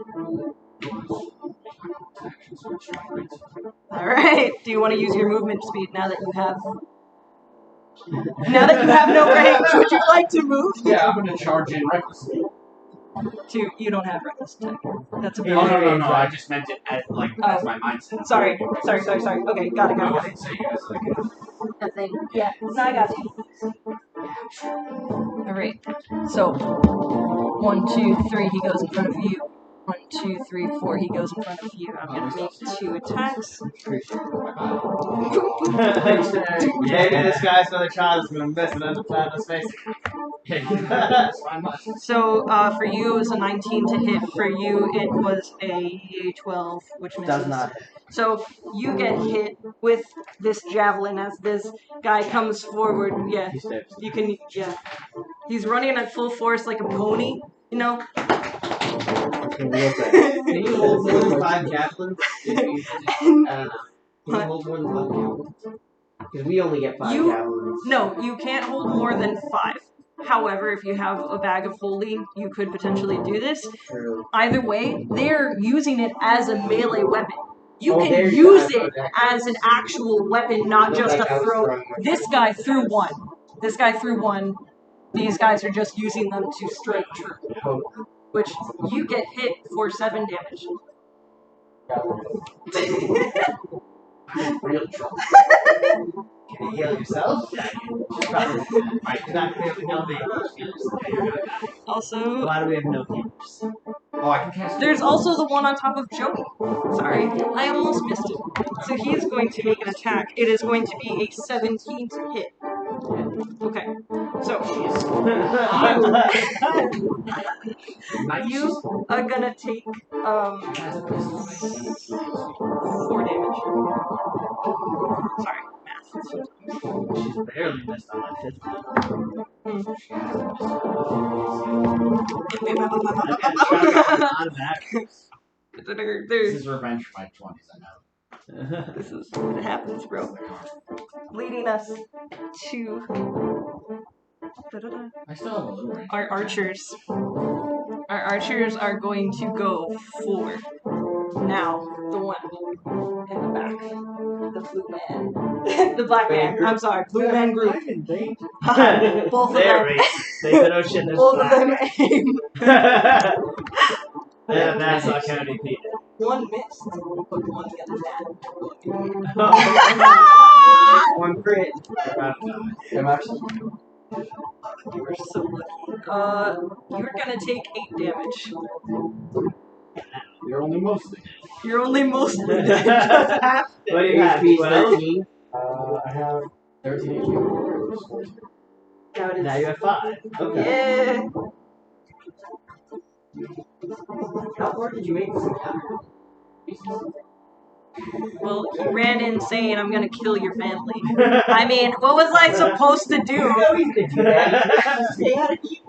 Alright, do you want to use your movement speed now that you have... Now that you have no range, would you like to move? Yeah, I'm gonna charge in recklessly. You don't have reckless attack. That's a Oh, no. I just meant it as, as my mindset. Sorry. Okay, got it. I wasn't saying it as like That thing. Yeah, no, I got you. Alright, so 1, 2, 3, he goes in front of you. 1, 2, 3, 4, he goes in front of you. I'm gonna make 2 attacks. Maybe this guy's another child is gonna miss and end up flat in his face. So, for you, it was a 19 to hit. For you, it was a 12, which misses. Does not. So, you get hit with this javelin as this guy comes forward. Yeah, you can, yeah. He's running at full force like a pony, you know? Can you hold more than 5 javelins? I don't know. Can you hold more than 5 javelins? Because we only get 5 javelins. No, you can't hold more than 5. However, if you have a bag of holding, you could potentially do this. True. Either way, they're using it as a melee weapon. You Oh, can there's use that. it as an actual weapon, not just Like I a was throw. throwing my This guy threw 1. This guy threw 1. These guys are just using them to strike true. Which you get hit for 7 damage. Real trouble. You heal yourself? Yeah, you're probably not gonna be able to heal me. Also, Why do we have no healers? Oh, I can cast. there's also the one on top of Joey. Sorry, I almost missed it. So he's going to make an attack. It is going to be a 17 to hit. Okay, so you are gonna take 4 damage. Sorry, math. She's barely missed on my 50. On that. This is revenge for my 20s, I know. This is what happens, bro. Leading us to I still have a little range. our archers. Our archers are going to go for now the one in the back, the blue man, the black man. I'm sorry, blue man group. Both of They're them. racist. They said, oh shit, there's Both of black. them aim. Yeah, that's not County Pete. One missed, but one got One crit. I'm actually. You were so lucky. You're gonna take 8 damage. You're only mostly. You're only mostly What do you have? HP 12? 13. I have 13 HP. Now you have 5. Okay. Yeah. How far did you make this encounter? Well, he ran in saying, "I'm gonna kill your family." I mean, what was I supposed to do? You know he's gonna do that. Stay out of here.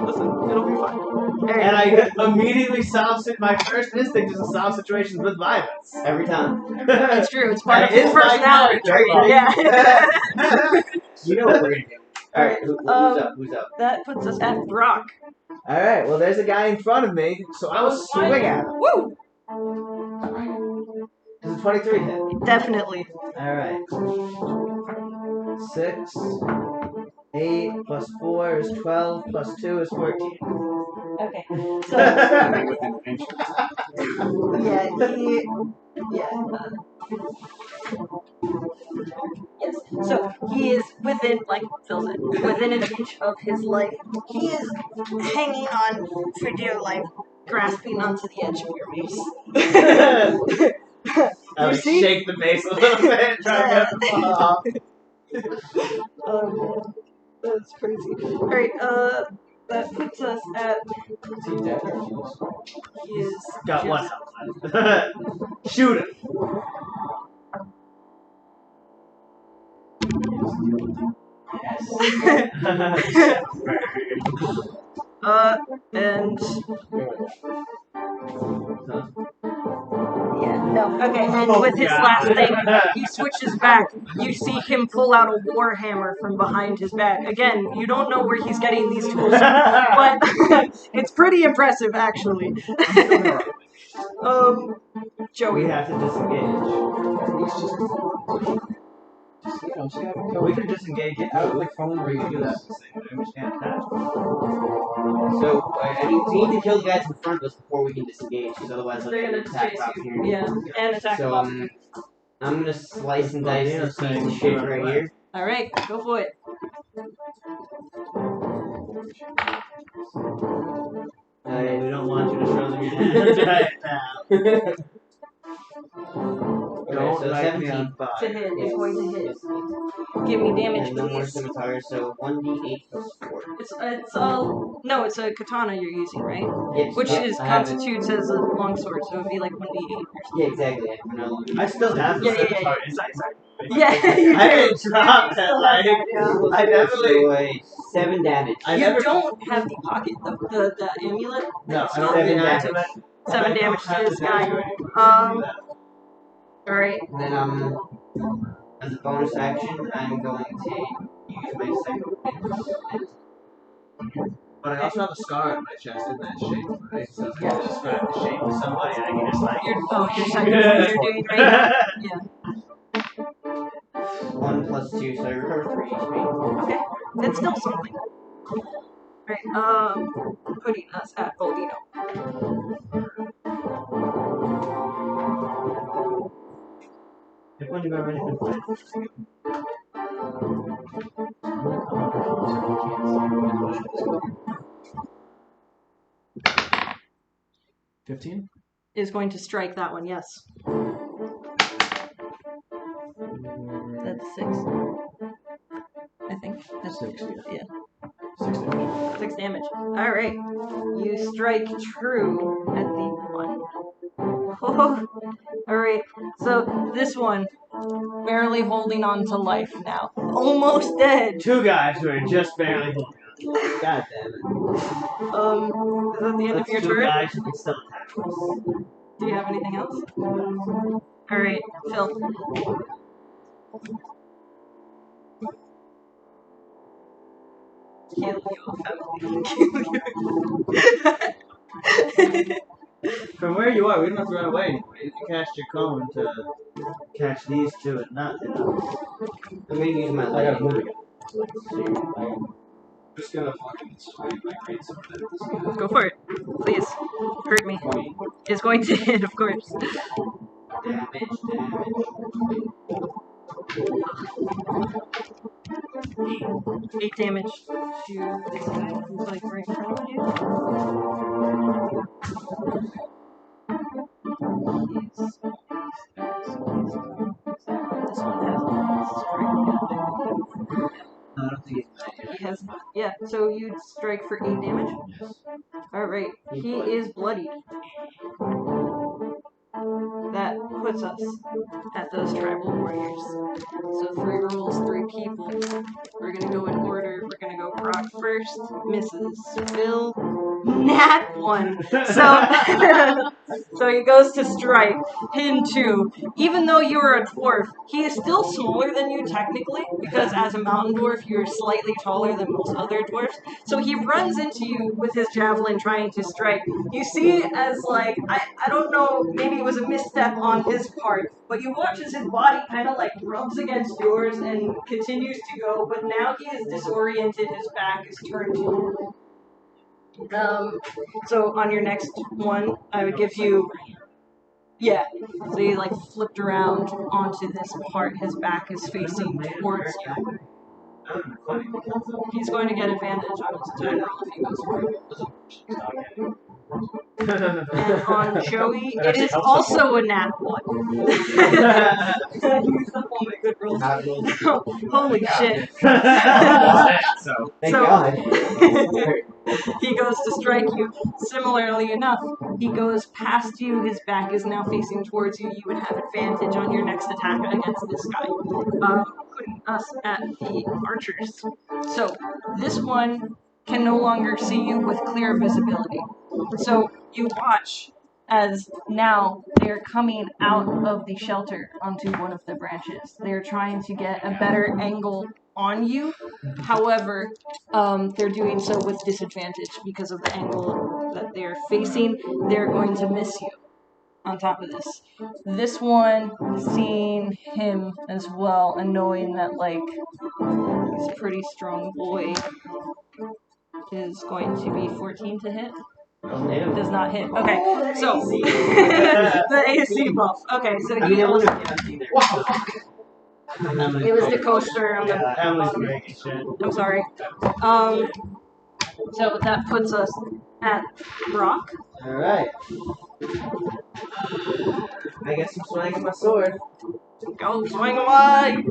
Listen, it'll be fine. And I immediately solve my first instinct is to solve situations with violence. Every time. It's true. It's part of That his is my personality. character. Yeah. You know what we're gonna do. Alright, who's up? Who's up? That puts us at Brock. Alright, well, there's a guy in front of me, so I will swing at him. Woo! Does a 23 hit? Definitely. Alright. 6, 8, plus 4 is 12, plus 2 is 14. Okay. So yeah, yes. So he is within, like Phil said, within an inch of his life. He is hanging on for dear life, grasping onto the edge of your mace. I would see? shake the base a little bit, try to get the fall off. Oh man, that's crazy. All right, that puts us at. Is he dead or He is Got one just- health left. Shoot him. and yeah, no, okay. And with his last thing, he switches back. You see him pull out a warhammer from behind his back. Again, you don't know where he's getting these tools, but it's pretty impressive, actually. Joey. We have to disengage. We can disengage it out of the phone where you do that. I understand that. So, I mean, we need to kill the guys in front of us before we can disengage, because otherwise They're they'll gonna attack chase up you. here. Yeah, and attack So, them. I'm gonna slice and dice this piece of shit right here. All right, go for it. We don't want you to show them your hands right now. Okay, so Don't light me 17. on To fire. hit, it's going to hit. Give me damage, And no more please. scimitar, so 1d8 plus 4. No, it's a katana you're using, right? Yes, Which yep, is I have it. constitutes as a longsword, so it'd be like 1d8 or something. Yeah, exactly. I have no I still have the Yeah, yeah, scimitar. yeah. It's like, Yeah, you I do. didn't drop that. Like, I definitely. So, 7 damage. I You never. don't have the pocket, the amulet. No, I don't Seven have damage. that. 7 damage to this guy. Alright. Then, as a bonus action, I'm going to use my second wind. But I also have a scar on my chest in that shape, right? So if I can describe the shape to somebody, I can just like. Your second one you're doing right now. Yeah. 1 plus 2, so I recover 3 HP. Okay. It's still something. Alright, putting us at Boldino. going to go right ahead. 15? Is going to strike that one, yes. That's 6. I think. That's 6, yeah. 6 damage. 6 damage. Alright. You strike true at the 1. Alright. So this one, barely holding on to life now. Almost dead. Two guys who are just barely holding on. God damn it. Is that the end of your Two turn? guys who can still attack us. Do you have anything else? Alright, Phil. Kill you. From where you are, we don't have to run away anymore. You can cast your cone to catch these two and not hit them. I'm gonna use my I gotta move leg. again. I'm just gonna fucking swing my great sword at this guy. Go for it. Please. Hurt me. It's going to hit, of course. Damage. 8 damage to this guy who's like right in front of you. This one No, I don't think it's bad. he has, yeah, so you'd strike for 8 damage? Alright, he is bloodied. That puts us at those tribal warriors. So 3 rolls, 3 people. We're gonna go in order. We're gonna go Brock first, Mrs. Phil, Nat 1. So, so he goes to strike him too. Even though you are a dwarf, he is still smaller than you technically, because as a mountain dwarf, you're slightly taller than most other dwarfs. So he runs into you with his javelin trying to strike. You see it as like, I don't know, maybe it was a misstep on his part, but you watch as his body kind of like rubs against yours and continues to go, but now he is disoriented, his back is turned to you. So on your next one, I would give you, yeah, so he like flipped around onto this part, his back is facing towards you. He's going to get advantage on his attack roll if he goes for it. And on Joey, it is also a nat 1. Used up all my good rolls. Holy shit. So, thank So- God. He goes to strike you. Similarly enough, he goes past you, his back is now facing towards you. You would have advantage on your next attack against this guy. Putting us at the archers. So, this one can no longer see you with clear visibility. So, you watch as now they're coming out of the shelter onto one of the branches. They're trying to get a better angle on you. However, they're doing so with disadvantage because of the angle that they're facing. They're going to miss you. On top of this, this one seeing him as well and knowing that like he's a pretty strong boy is going to be 14 to hit. Does not hit. Okay, so the AC buff. Okay, so I mean, he it also, was it was the coaster. that was great shit. I'm sorry. So that puts us at Brock. Alright. I guess I'm swinging my sword. Go swing away.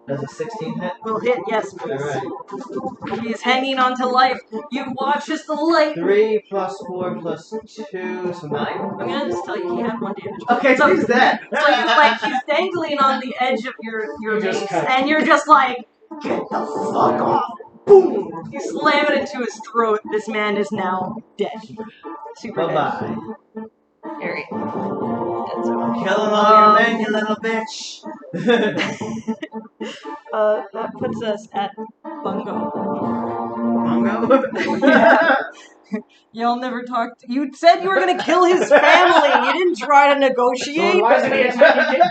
Does a 16 hit? Will hit, yes, please. Alright. He's hanging on to life. You watch as the light. 3 plus 4 plus 2, so 9. I'm gonna just tell you he had 1 damage. Okay, So- use that. So you like he's dangling on the edge of your just mace, cut. and you're just like, get the fuck off! Boom! You slam it into his throat. This man is now dead. Super Bye dead. bye. Very dead zone. Killing all your men, you little bitch. That puts us at Bungo. Mongo? Y'all never talked. You said you were gonna kill his family. You didn't try to negotiate. So why isn't he attacking him?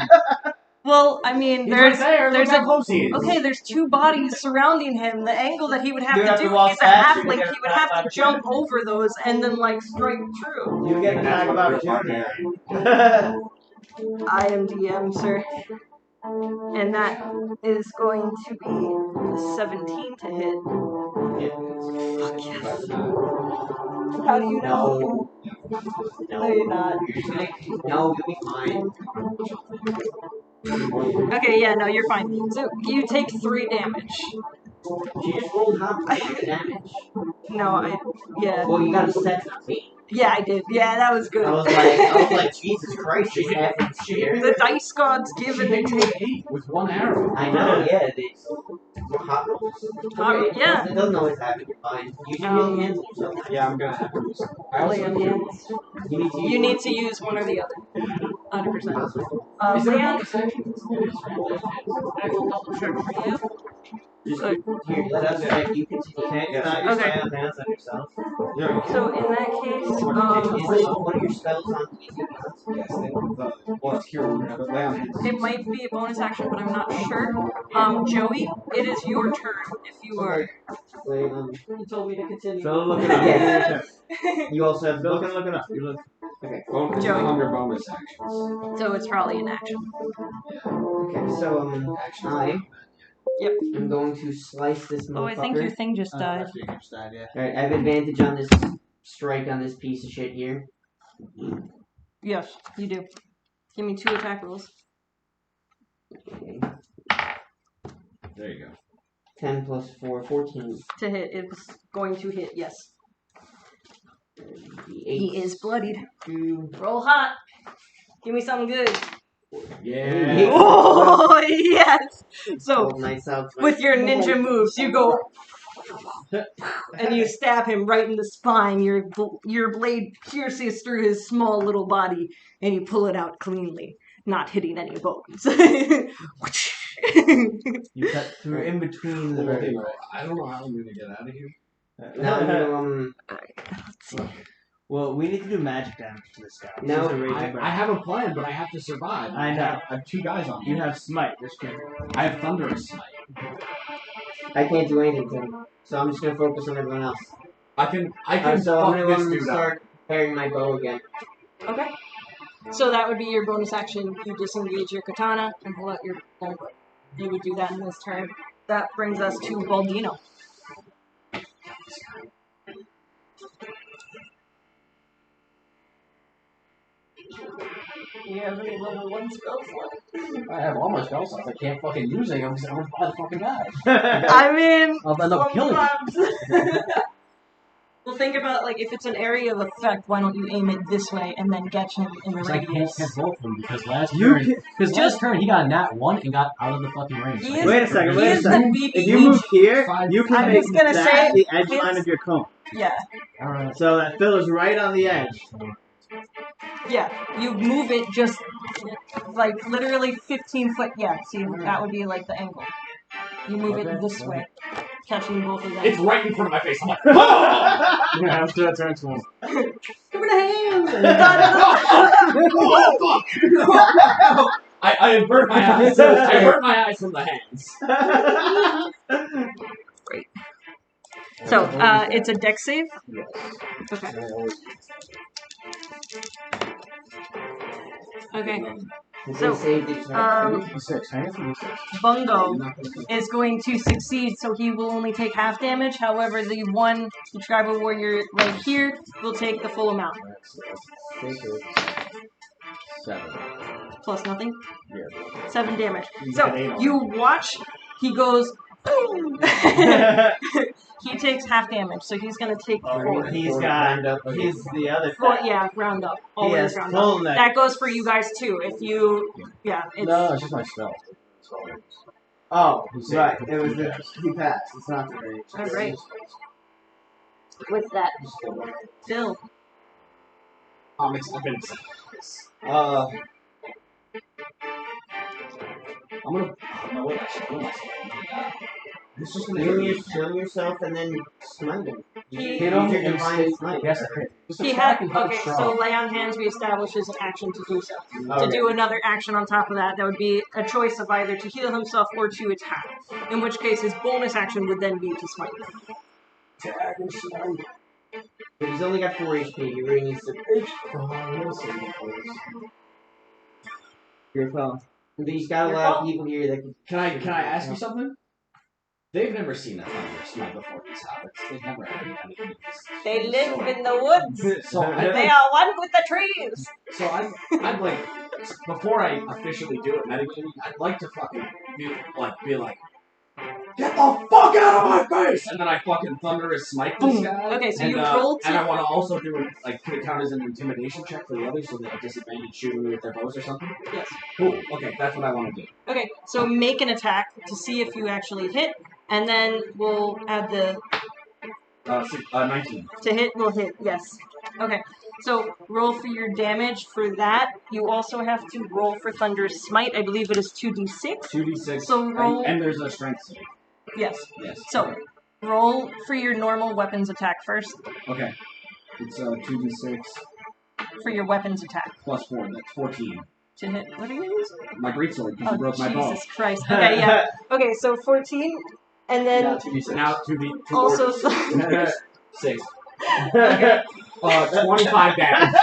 Well, I mean, He's there's right there. there's Look how a close he is. okay. There's 2 bodies surrounding him. The angle that he would have You to have to do, walk he's a past you, halfling. you He gotta would have to walk jump past over those and then like strike true. You get an That's attack of what we're opportunity. I am DM, sir. And that is going to be 17 to hit. Fuck yes. How do you know? No, you're not. No, you'll be fine. Okay, yeah, no, you're fine. So you take 3 damage. She just rolled half the damage. No, yeah. Well, you got a 17. Yeah, I did. Yeah, that was good. I was like, Jesus Christ, she's half scared. The dice gods give and they take. 8 with 1 arrow. I know, yeah, hot rolls. Hot- yeah. It doesn't always happen, you're fine. You should heal hands on yourself. Yeah, I'm gonna have to use I also Leon, you need to use one or the other. 100%. Is there a Leon, bonus action? It is, right? I will double check for you. Just here, let us check. You can Okay, use Okay. hands on yourself. So in that case, Is one of your spells on easy? Yes, well, it's cure wound, but Leon is. it might be a bonus action, but I'm not sure. Joey, it is your turn if you are. Wait, You told me to continue. Phil, look it up. Yes. You also have Phil can look it up. You look. Bonus, Joey. under bonus actions. So it's probably an action. Okay, so Action. I Yep. am going to slice this motherfucker. Oh, I think your thing just died. After you just died, yeah. Alright, I have advantage on this strike on this piece of shit here. Yes, you do. Give me 2 attack rolls. Okay. There you go. 10 plus 4, 14. To hit, it's going to hit, yes. He is bloodied. 2. Roll hot. Give me something good. Yeah. Oh, yes! So, Nice out. with your ninja moves, you go and you stab him right in the spine. Your blade pierces through his small little body, and you pull it out cleanly, not hitting any bones. You cut through in between the vertebrae. I don't know how I'm gonna get out of here. Now I'm gonna, Let's see. Well, we need to do magic damage to this guy. No, He's a raging bird. I have a plan, but I have to survive. I know. I have 2 guys on You me. have smite. Just kidding. I have thunderous smite. I can't do anything to him. So I'm just gonna focus on everyone else. I can So fuck I'm this gonna dude up. start preparing my bow again. Okay. So that would be your bonus action. You disengage your katana and pull out your longbow. You would do that in this turn. That brings us to Baldino. Do you have any level 1 spells left? I have all my spell slots. I can't fucking use any of them because I'm gonna the fucking guy. I mean, I'll end up killing him. sometimes. Well, think about, like, if it's an area of effect, why don't you aim it this way and then get him in the Because I can't radius? hit both of them because last You turn, can- last turn he got a nat 1 and got out of the fucking range. He is- Wait a second, He wait a is the second. BB If you move here, Five- you can I'm make just gonna that say, the edge his- line of your cone. Yeah, Alright. So that Phil is right on the edge. yeah. You move it just, like, literally 15 foot. Yeah, see, that would be, like, the angle. You move it this way, catching both of them. It's right in front of my face. I'm like, Yeah, after that turn to him. Give me the hands! oh, fuck! I avert my eyes. I avert my eyes from the hands. So, it's a dex save? Yes. Okay. Okay. So, D6. Hang it from D6. Bungo is going to succeed, so he will only take half damage. However, the one, the tribal warrior right here, will take the full amount. 7. Plus nothing? Yeah. 7 damage. You So, get 8 on you watch, he goes, boom! He takes half damage, so he's gonna take 4. He's got. He's the other. 4, yeah, round up. He Always has round full up. neck. That goes for you guys too. If you, yeah, it's, No, it's just my spell. Oh, He saved right. it. It was the. He passed. It's not the range. Alright. With that, Phil. I've been I'm gonna. No, wait, I should do myself. This is gonna Heal yourself and then smite him. He- Hit him Your and divine stay. smite. Yes, okay. Just He attack had, and hold okay, strong. so lay on hands we established as an action to do so. To Okay. do another action on top of that, that would be a choice of either to heal himself or to attack. In which case, his bonus action would then be to smite. But he's only got 4 HP. He really needs to. Your phone. But you just gotta Your allow fault. people here that can. Can I ask you something? They've never seen a thunder smite before these hobbits. They've never had anything like this. They live in the woods. So They are one with the trees. So I'd like, before I officially do it metagaming, I'd like to fucking be like, get the fuck out of my face! And then I fucking thunderous smite this guy. Okay, so and, you roll and I to. want to also do it, like, could it count as an intimidation check for the others so they have disadvantage shooting with their bows or something? Yes. Cool. Okay, that's what I want to do. Okay, so make an attack to see if you actually hit, and then we'll add the 19. to hit. We'll hit. Yes. Okay. So roll for your damage for that. You also have to roll for Thunder's Smite. I believe it is 2d6. 2d6. So roll. And there's a strength save. Yes. Yes. So roll for your normal weapons attack first. Okay. It's 2d6 For your weapons attack plus 4. That's 14. to hit. What are you using? My greatsword, because Oh, you broke my bow. Jesus Christ. Okay, yeah. Okay, so 14, and then Yeah, 2d6. Now 2d. also 6. 25 damage.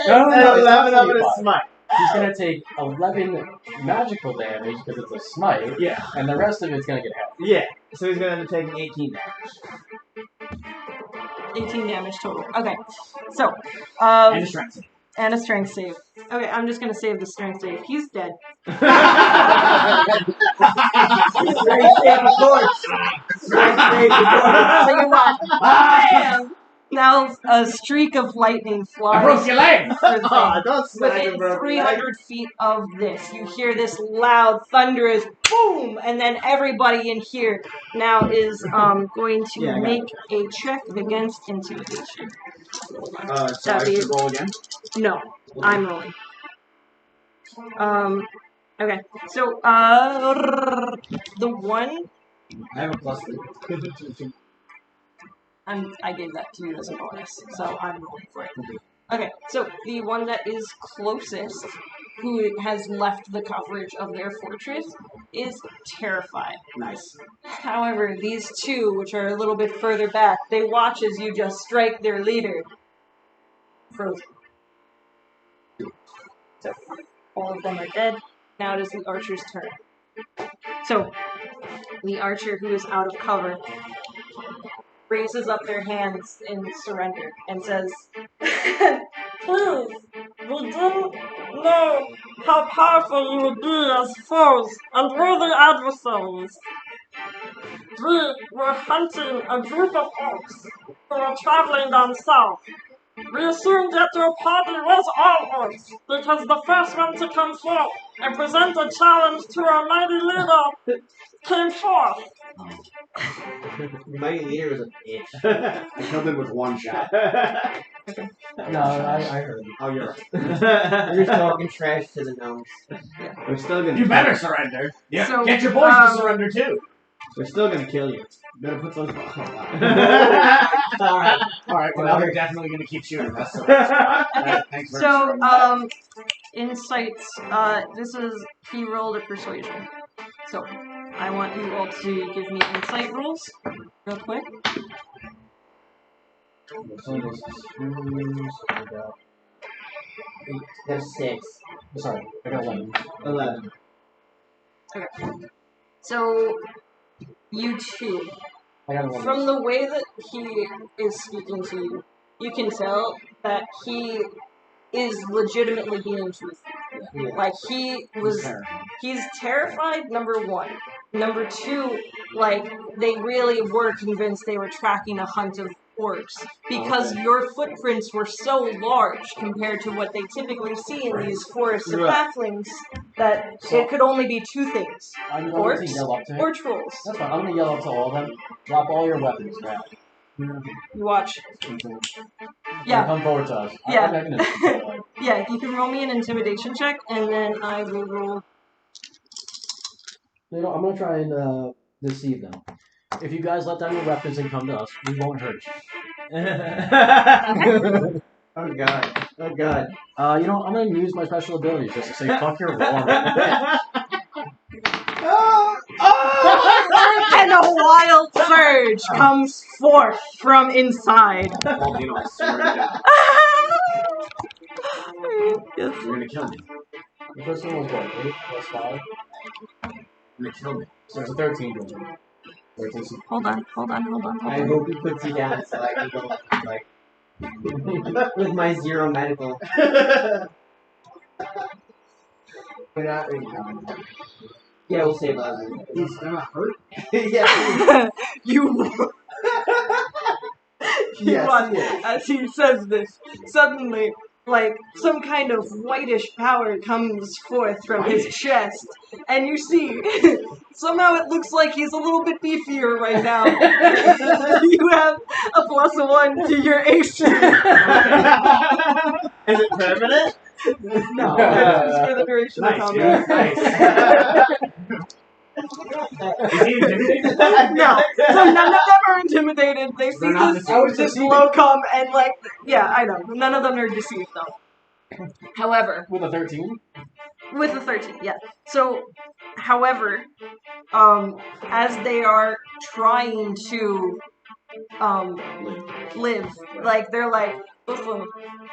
No, And it's 11 of it is 25. smite. He's gonna take 11 magical damage because it's a smite, Yeah. and the rest of it's gonna get half. Yeah. So he's gonna end up taking 18 damage. 18 damage total. Okay, so And a strength save. and a strength save. Okay, I'm just gonna save the strength save. He's dead. Straight save, of course. Straight save, of course. So you what? Bam! Now a streak of lightning I broke flies your leg! through the Oh, thing. don't smack Within him, bro. 300 feet of this, you hear this loud, thunderous boom, and then everybody in here now is going to Yeah, I got make a check against intimidation. So I That'd be- should roll again? No, I'm rolling. Okay, so the one I have a +3. I gave that to you as a bonus, so I'm rolling for it. Okay, so the one that is closest, who has left the coverage of their fortress, is terrified. Nice. However, these two, which are a little bit further back, they watch as you just strike their leader. Frozen. So, all of them are dead. Now it is the archer's turn. So, the archer who is out of cover raises up their hands in surrender and says, "Please, we didn't know how powerful you would be as foes and worthy adversaries. We were hunting a group of orcs who were traveling down south. We assumed that your party was all orcs because the first one to come forth and present a challenge to our mighty leader came forth. My leader was a bitch. I killed him with one shot. No, I heard. Oh, you're right. You're talking trash to the gnomes. We're still gonna. You better surrender. Yeah. So, Get your boys to surrender too. We're still gonna kill you. Better put those. Oh, wow. Alright. Alright, well, now they're definitely gonna keep shooting us. So, thanks for So, insights, this is, he rolled a persuasion. So, I want you all to give me insight rolls, real quick. There's 6. Sorry, I got 11. 11. So, you two, I got 11. from the way that he is speaking to you, you can tell that he is legitimately being truthful. Yeah. Like, he's terrified, number one. Number two, like, they really were convinced they were tracking a hunt of orcs. Because your footprints were so large compared to what they typically see in these forests of Right. halflings that it could only be two things. I'm going to Orcs yell up to him. or trolls. That's fine. I'm going to yell up to all of them. Drop all your weapons now. You watch. They're Yeah, Come forward to us. Yeah. I'm not gonna yeah, you can roll me an intimidation check, and then I will roll. You know, I'm going to try and deceive them. If you guys let down your weapons and come to us, we won't hurt you. Oh god. Oh god. You know, I'm going to use my special abilities just to say, fuck your war. And a wild surge comes forth from inside. Well, you know, I swear to God, Yes. you're gonna kill me. The first one was what? 8 plus 5? You killed me. So it's a 13 to me. 13. Hold on. I hope he puts you down so I can go like with my 0 medical. Yeah, we'll save us. He's gonna hurt. Yeah. You Yes, watch yes. as he says this. Suddenly, like some kind of whitish power comes forth from his chest, and you see somehow it looks like he's a little bit beefier right now. You have a +1 to your AC. Is it permanent? No, that's just for the duration of Nice, combat. dude. Nice. Is he intimidated? No, so none of them are intimidated. They see They're not this, deceived. this blow come and like, yeah, I know. None of them are deceived though. However, With a 13? with the 13, yeah. So, however, as they are trying to live, like they're like, listen,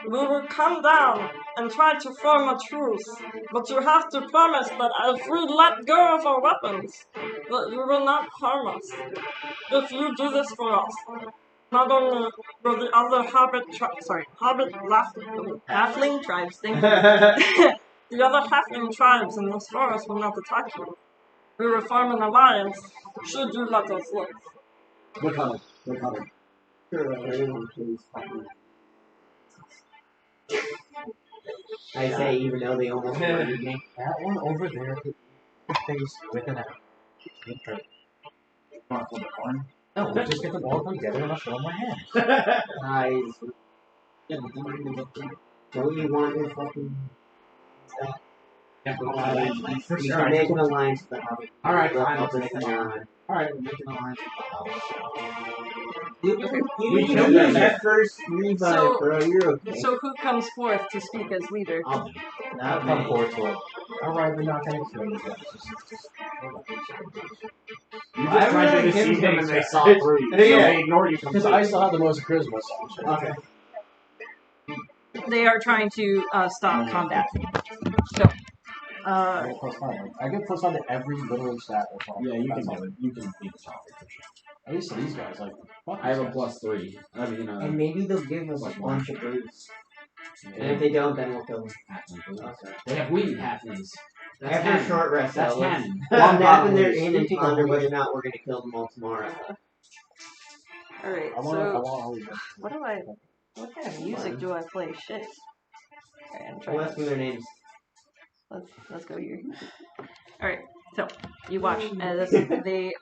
we will come down and try to form a truce, but you have to promise that if we let go of our weapons, that you will not harm us. If you do this for us, not only will the other halfling tribes, thank you. The other halfling tribes in this forest will not attack you. We will form an alliance should you let us live. We're coming. We're coming. I say, even though they almost murdered me. That one over there hit the face with an arrow. Want to flip a coin? No, just get them all together and I'll show them my hand. Guys, don't you want your fucking stuff? Yeah, for You sure. can make an alliance with the Hobbit. Alright, We'll fine. help Let's us make an alliance. down. Alright, we're making an alliance You We can killed use them. your first revive, So- bro. You're okay. So who comes forth to speak as leader? I'll do. I'll come forward to it. Alright, we're not gonna kill you guys. You I just tried to really deceive give them them and they a- saw through you. So Yeah. they ignored you Because completely. I still have the most charisma, so. Okay. They are trying to stop combat. So, I get +5. I get +5 to every literal stat. Or something. Yeah, you can That's do all. it. You can beat the topic for sure. At least to these guys, like, fuck I have these a guys. +3. I mean, And maybe they'll give us a Like bunch of boots. And if they don't, then we'll kill them. They have weed halflings. That's After a canon. short rest, That's though, let's canon. calm down when they're bottles. in and ponder whether or not we're gonna kill them all tomorrow. alright, I want so all these guys. what kind of music do I play? Shit. Alright, I'm trying Well, that's from their names. let's go here. Alright, so you watch as they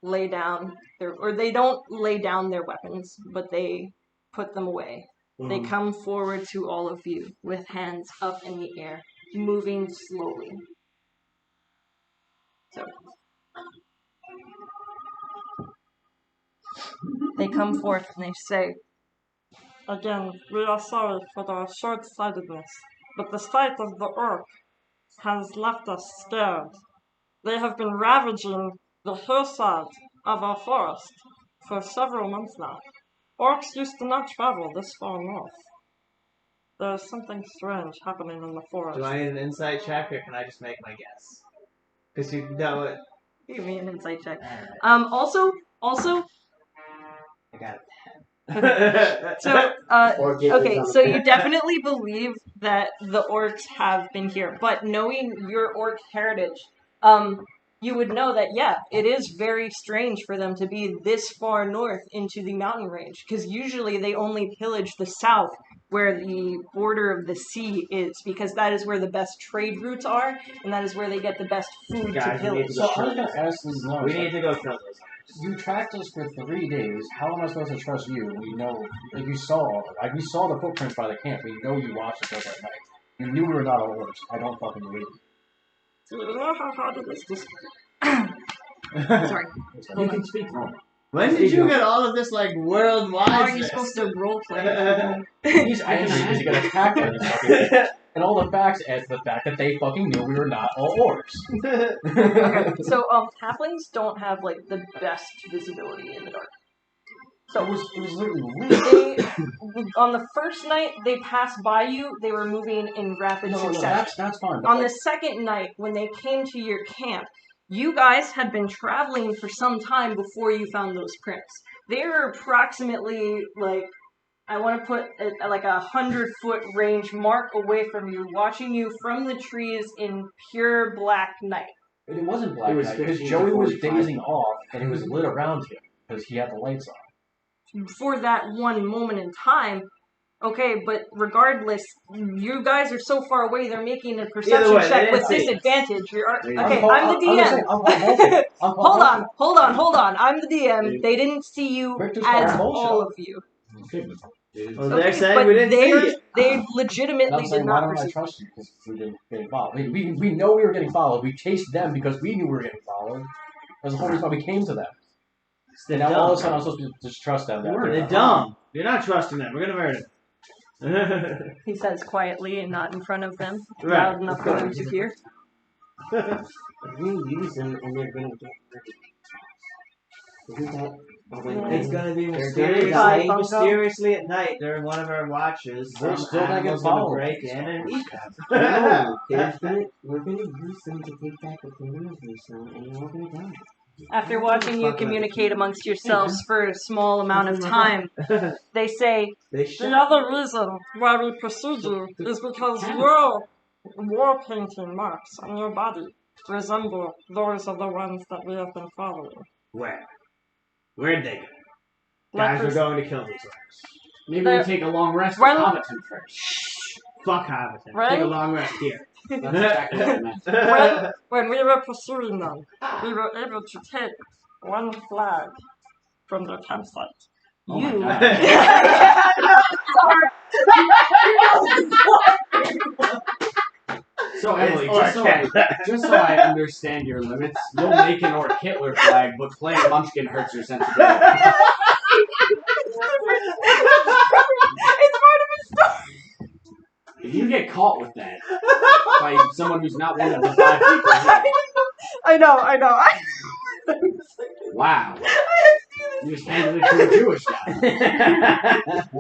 lay down they don't lay down their weapons, but they put them away. They come forward to all of you with hands up in the air, moving slowly. So they come forth and they say, again, we are sorry for our short-sightedness, but the sight of the orc has left us scared. They have been ravaging the hillsides of our forest for several months now. Orcs used to not travel this far north. There's something strange happening in the forest. Do I need an insight check or can I just make my guess? Because you know it. Give me an insight check. Also, I got it. so, Or get okay, this so on- you definitely believe that the orcs have been here, but knowing your orc heritage, you would know that, yeah, it is very strange for them to be this far north into the mountain range, because usually they only pillage the south, where the border of the sea is, because that is where the best trade routes are, and that is where they get the best food Guys, to we need pillage. to So I was gonna ask these loans. We need to go kill those. You tracked us for 3 days. How am I supposed to trust you? We know, like we saw the footprints by the camp. We know you watched us at night. You knew we were not all orcs. I don't fucking believe you. Do you know how hard it is to Sorry. You can speak normal. When did you get all of this like worldwide? How are you supposed to roleplay? He's angry because he got attacked by this fucking and all the facts add to the fact that they fucking knew we were not all orcs. Okay, so halflings don't have like the best visibility in the dark. So It was literally they, on the first night they passed by you, they were moving in rapid no, succession. that's fine. But On the second night, when they came to your camp, you guys had been traveling for some time before you found those prints. They were approximately, like, I want to put like 100-foot range mark away from you, watching you from the trees in pure black night. it wasn't black It was night because 15 to Joey was 45. dazing off and it was lit around him because he had the lights on. For that one moment in time, okay, but regardless, you guys are so far away, they're making a perception way, they check didn't with see us. disadvantage. There you Okay, go. I'm the DM. Hold on. on. I'm the DM. They didn't see you Victor's as got bullshit all on. of you. Okay, but Well, Okay, they're saying but we didn't see you. they legitimately I'm did saying, why not don't I perceive. trust you? Because we didn't get involved. We know we were getting followed. We chased them because we knew we were getting followed. That's the whole reason why we came to them. They're Now all of a dumb. sudden I'm supposed to just trust them. That They're dumb. You're not trusting them. We're gonna murder them. He says quietly and not in front of them, Right. loud enough for them to hear. We use them and they're gonna get ready. Isn't that a win-win? It's gonna be They're mysteriously, gonna die. mysteriously at night during one of our watches. We're Some still gonna get animal's gonna followed. break in and eat them. No, we're gonna use them to take back the kingdom of Russo and you're all gonna die. After watching you communicate amongst yourselves for a small amount of time, they say, They the shot. other reason why we pursued you is because your war painting marks on your body resemble those of the ones that we have been following. Where? Where'd they go? Like Guys, we're this- going to kill these rats. maybe They're- we take a long rest Well- at Hobbiton first. Fuck Hobbiton. Right? Take a long rest here. That's exactly what I meant. When we were pursuing them, we were able to take one flag from their campsite. Oh my You. God. So Emily, just so I understand your limits, you'll make an Orc Hitler flag, but playing Munchkin hurts your sensibility. It's part of his story. If you get caught with that by someone who's not one of the 5 people here, I know. wow. You just handed it to a Jewish guy.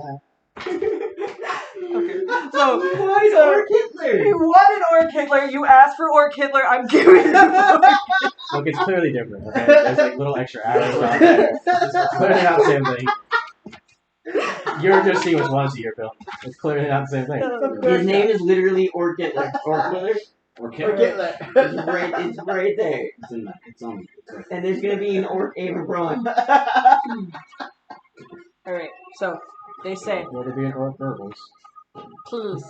Okay, so What is Orc Hitler? you wanted Orc Hitler, you asked for Orc Hitler, I'm giving him Orc. Look, it's clearly different. Okay, there's like little extra arrows on there. It's clearly not the same thing. You're just seeing what's wanted here, Bill. It's clearly not the same thing. His name is literally Orc Hitler. Orc Hitler? Orc Or Hitler. Hitler. It's right there. It's in that. It's on. It's right. And there's gonna be an Orc Ava Braun. Alright, so they say, Will there be an Orc Burbles? please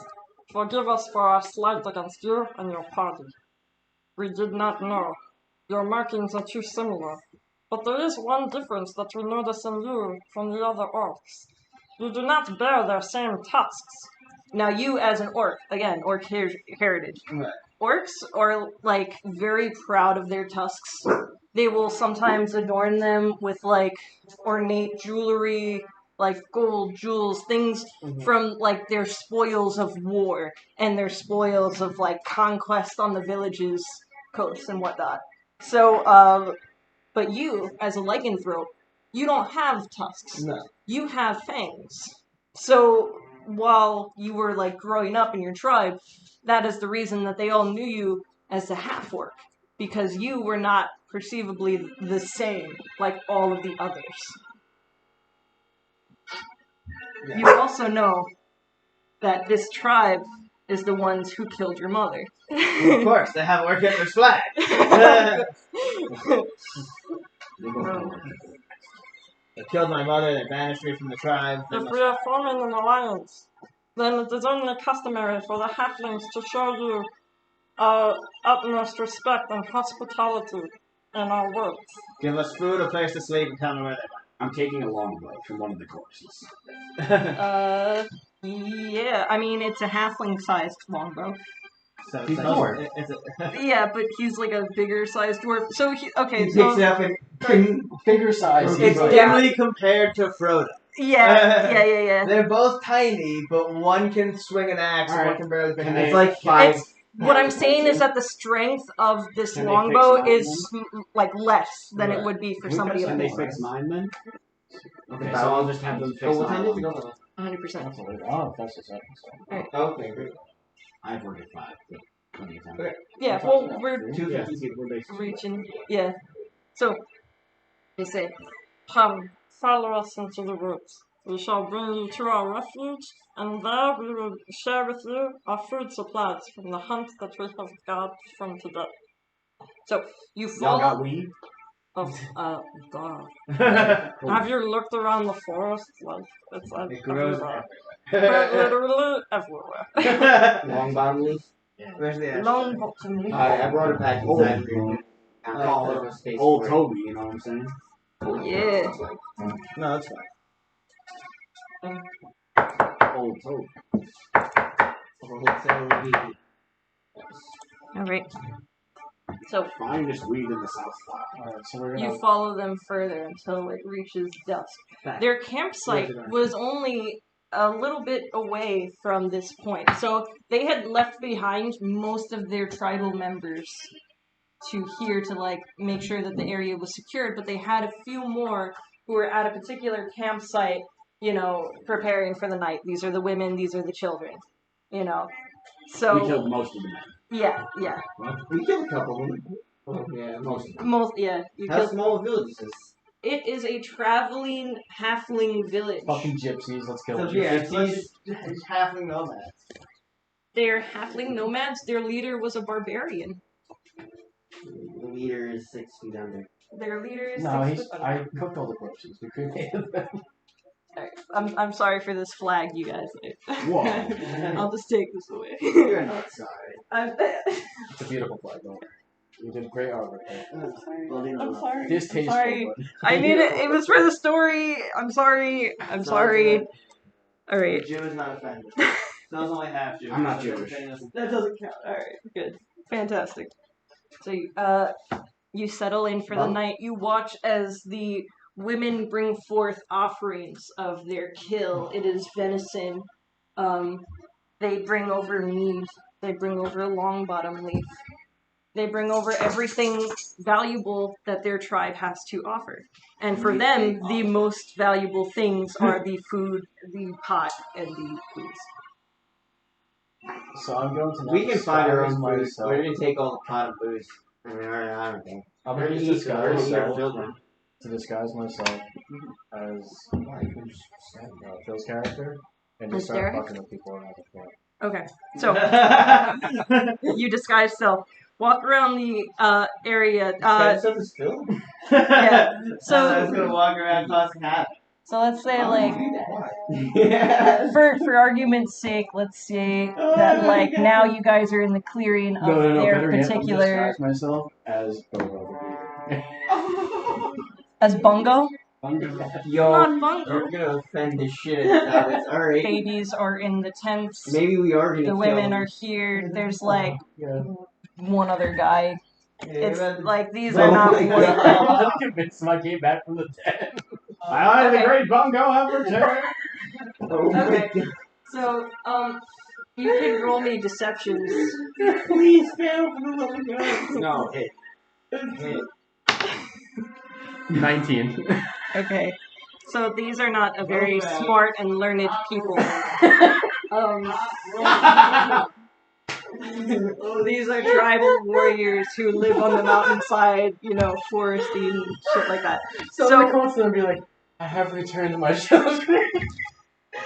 forgive us for our slight against you and your party. We did not know. Your markings are too similar. But there is one difference that we notice in you from the other orcs. You do not bear their same tusks. Now you as an orc, again, orc heritage. Right. Orcs are like very proud of their tusks. They will sometimes adorn them with like ornate jewelry, like gold, jewels, things from like their spoils of war and their spoils of like conquest on the villages, coasts, and whatnot. So, but you, as a lycanthrope, you don't have tusks. No. You have fangs. So, while you were like growing up in your tribe, that is the reason that they all knew you as the half-orc. Because you were not perceivably the same like all of the others. You also know that this tribe is the ones who killed your mother. Of course, they have Orc Hitler's flag. They both know. They killed my mother, they banished me from the tribe. They If must- we are forming an alliance, then it is only customary for the halflings to show you our utmost respect and hospitality in our words. Give us food, a place to sleep, and tell me where I'm taking a longbow from one of the corpses. they are. Yeah, I mean, it's a halfling-sized longbow. So He's it's a like, dwarf. it's a, Yeah, but he's like a bigger-sized dwarf. So, okay, he so... picks it up and Finger size. it's dimly compared to Frodo. Yeah. They're both tiny, but one can swing an axe and Alright. one can barely pick Can it up. they- It's like 5. It's, what I'm saying is that the strength of this Can they longbow fix is like less than it Right. would be for We somebody can of Can they this. fix mine then? Okay, so I'll just have them fix Oh, what time that did you one. go? 100%. That's a little. Oh, that's the second. So. Okay, great. I've worked at 5. But plenty of time. Okay. Yeah, well, we're 2:52. We're basically reaching. Yeah. So, they say, come, follow us into the woods. We shall bring you to our refuge, and there we will share with you our food supplies from the hunt that we have got from today. So, you y'all follow. got weed? God. Cool. Have you looked around the forest? Like, it's It grows everywhere. Literally everywhere. Long bottom leaf. Where's the ash? Long bottom leaf. I brought it back inside for you. Call No space Old for it. Toby, you know what I'm saying? Oh, yeah. No, that's fine. Old Toby. Alright. So, Finest weed in the South Spot. Alright, so we're gonna. you follow them further until it reaches dusk. Their campsite was only a little bit away from this point. So they had left behind most of their tribal members to here to like make sure that the area was secured, but they had a few more who were at a particular campsite, you know, preparing for the night. These are the women, these are the children. You know. So We killed most of the men. yeah, yeah. We killed a couple of them. Oh, yeah, most of them. Most yeah. You How killed small a village is this? It is a traveling halfling village. Fucking gypsies, let's kill So them. yeah, it's halfling nomads. They're halfling nomads. Their leader was a barbarian. The leader is 6 feet under. Their leader is No, 6 he's. foot under. I cooked all the corpses. We cremated them. Alright, I'm sorry for this flag, you guys. Whoa. I'll just take this away. You're not sorry. I'm It's a beautiful flag, don't worry. You did great artwork. I'm sorry. Well, they know I'm that. sorry. Distasteful, Sorry. but I need it. It was for the story. I'm sorry. I'm sorry. Alright. Jew is not offended. So it's only half Jew. I'm not Jewish. That doesn't count. Alright, good. Fantastic. So you settle in for the night. You watch as the women bring forth offerings of their kill. It is venison. They bring over meat. They bring over long bottom leaf. They bring over everything valuable that their tribe has to offer. And for them, the most valuable things are the food, the pot, and the booze. so I'm going to. We can find our own disguise food. myself. We're gonna take all the pot of booze. I mean, I don't think. I'm We're going gonna to eat, we're disguise gonna eat our myself. children. To disguise myself as Phil's character and just As start Derek? fucking with people around the camp. Okay, so you disguise self. Walk around the area. That stuff is Phil? Yeah. I was gonna walk around causing havoc. So let's say like Yeah. for argument's sake, let's say that like now you guys are in the clearing of their Better yet, I'm particular disguise myself as Bobo. as bungo. Yo, Not bungo. we're gonna offend the shit out of us. Alright. Babies are in the tents. Maybe we are gonna The kill women them. are here. There's like Yeah. one other guy. It's Yeah, like these Oh are not my one. God. I'm convinced I came back from the dead. I am Okay. the great bungo ever returned. Oh my Okay. God. So you can roll me deceptions. Please fail for the love of God. No, it. 19. Okay. So these are not a very Okay. smart and learned people. These are tribal warriors who live on the mountainside, you know, foresty and shit like that. So So- the court's gonna be like, I have returned my children.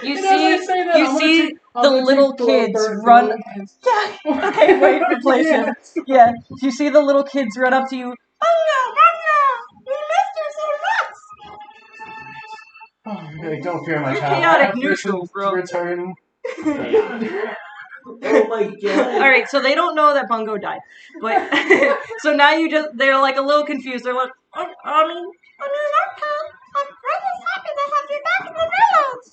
You And as I see, say that, you I'm gonna see take- I'm the gonna little take kids Bird run. Bird and- Yeah. Okay, wait, replace him. Yeah. You see the little kids run up to you. Oh, you're like, don't fear my You're child. chaotic I have neutral, returned- bro. Return. Oh my God. All right, so they don't know that Bungo died, but so now they're like a little confused. They're like, I'm just happy to have you back in the village.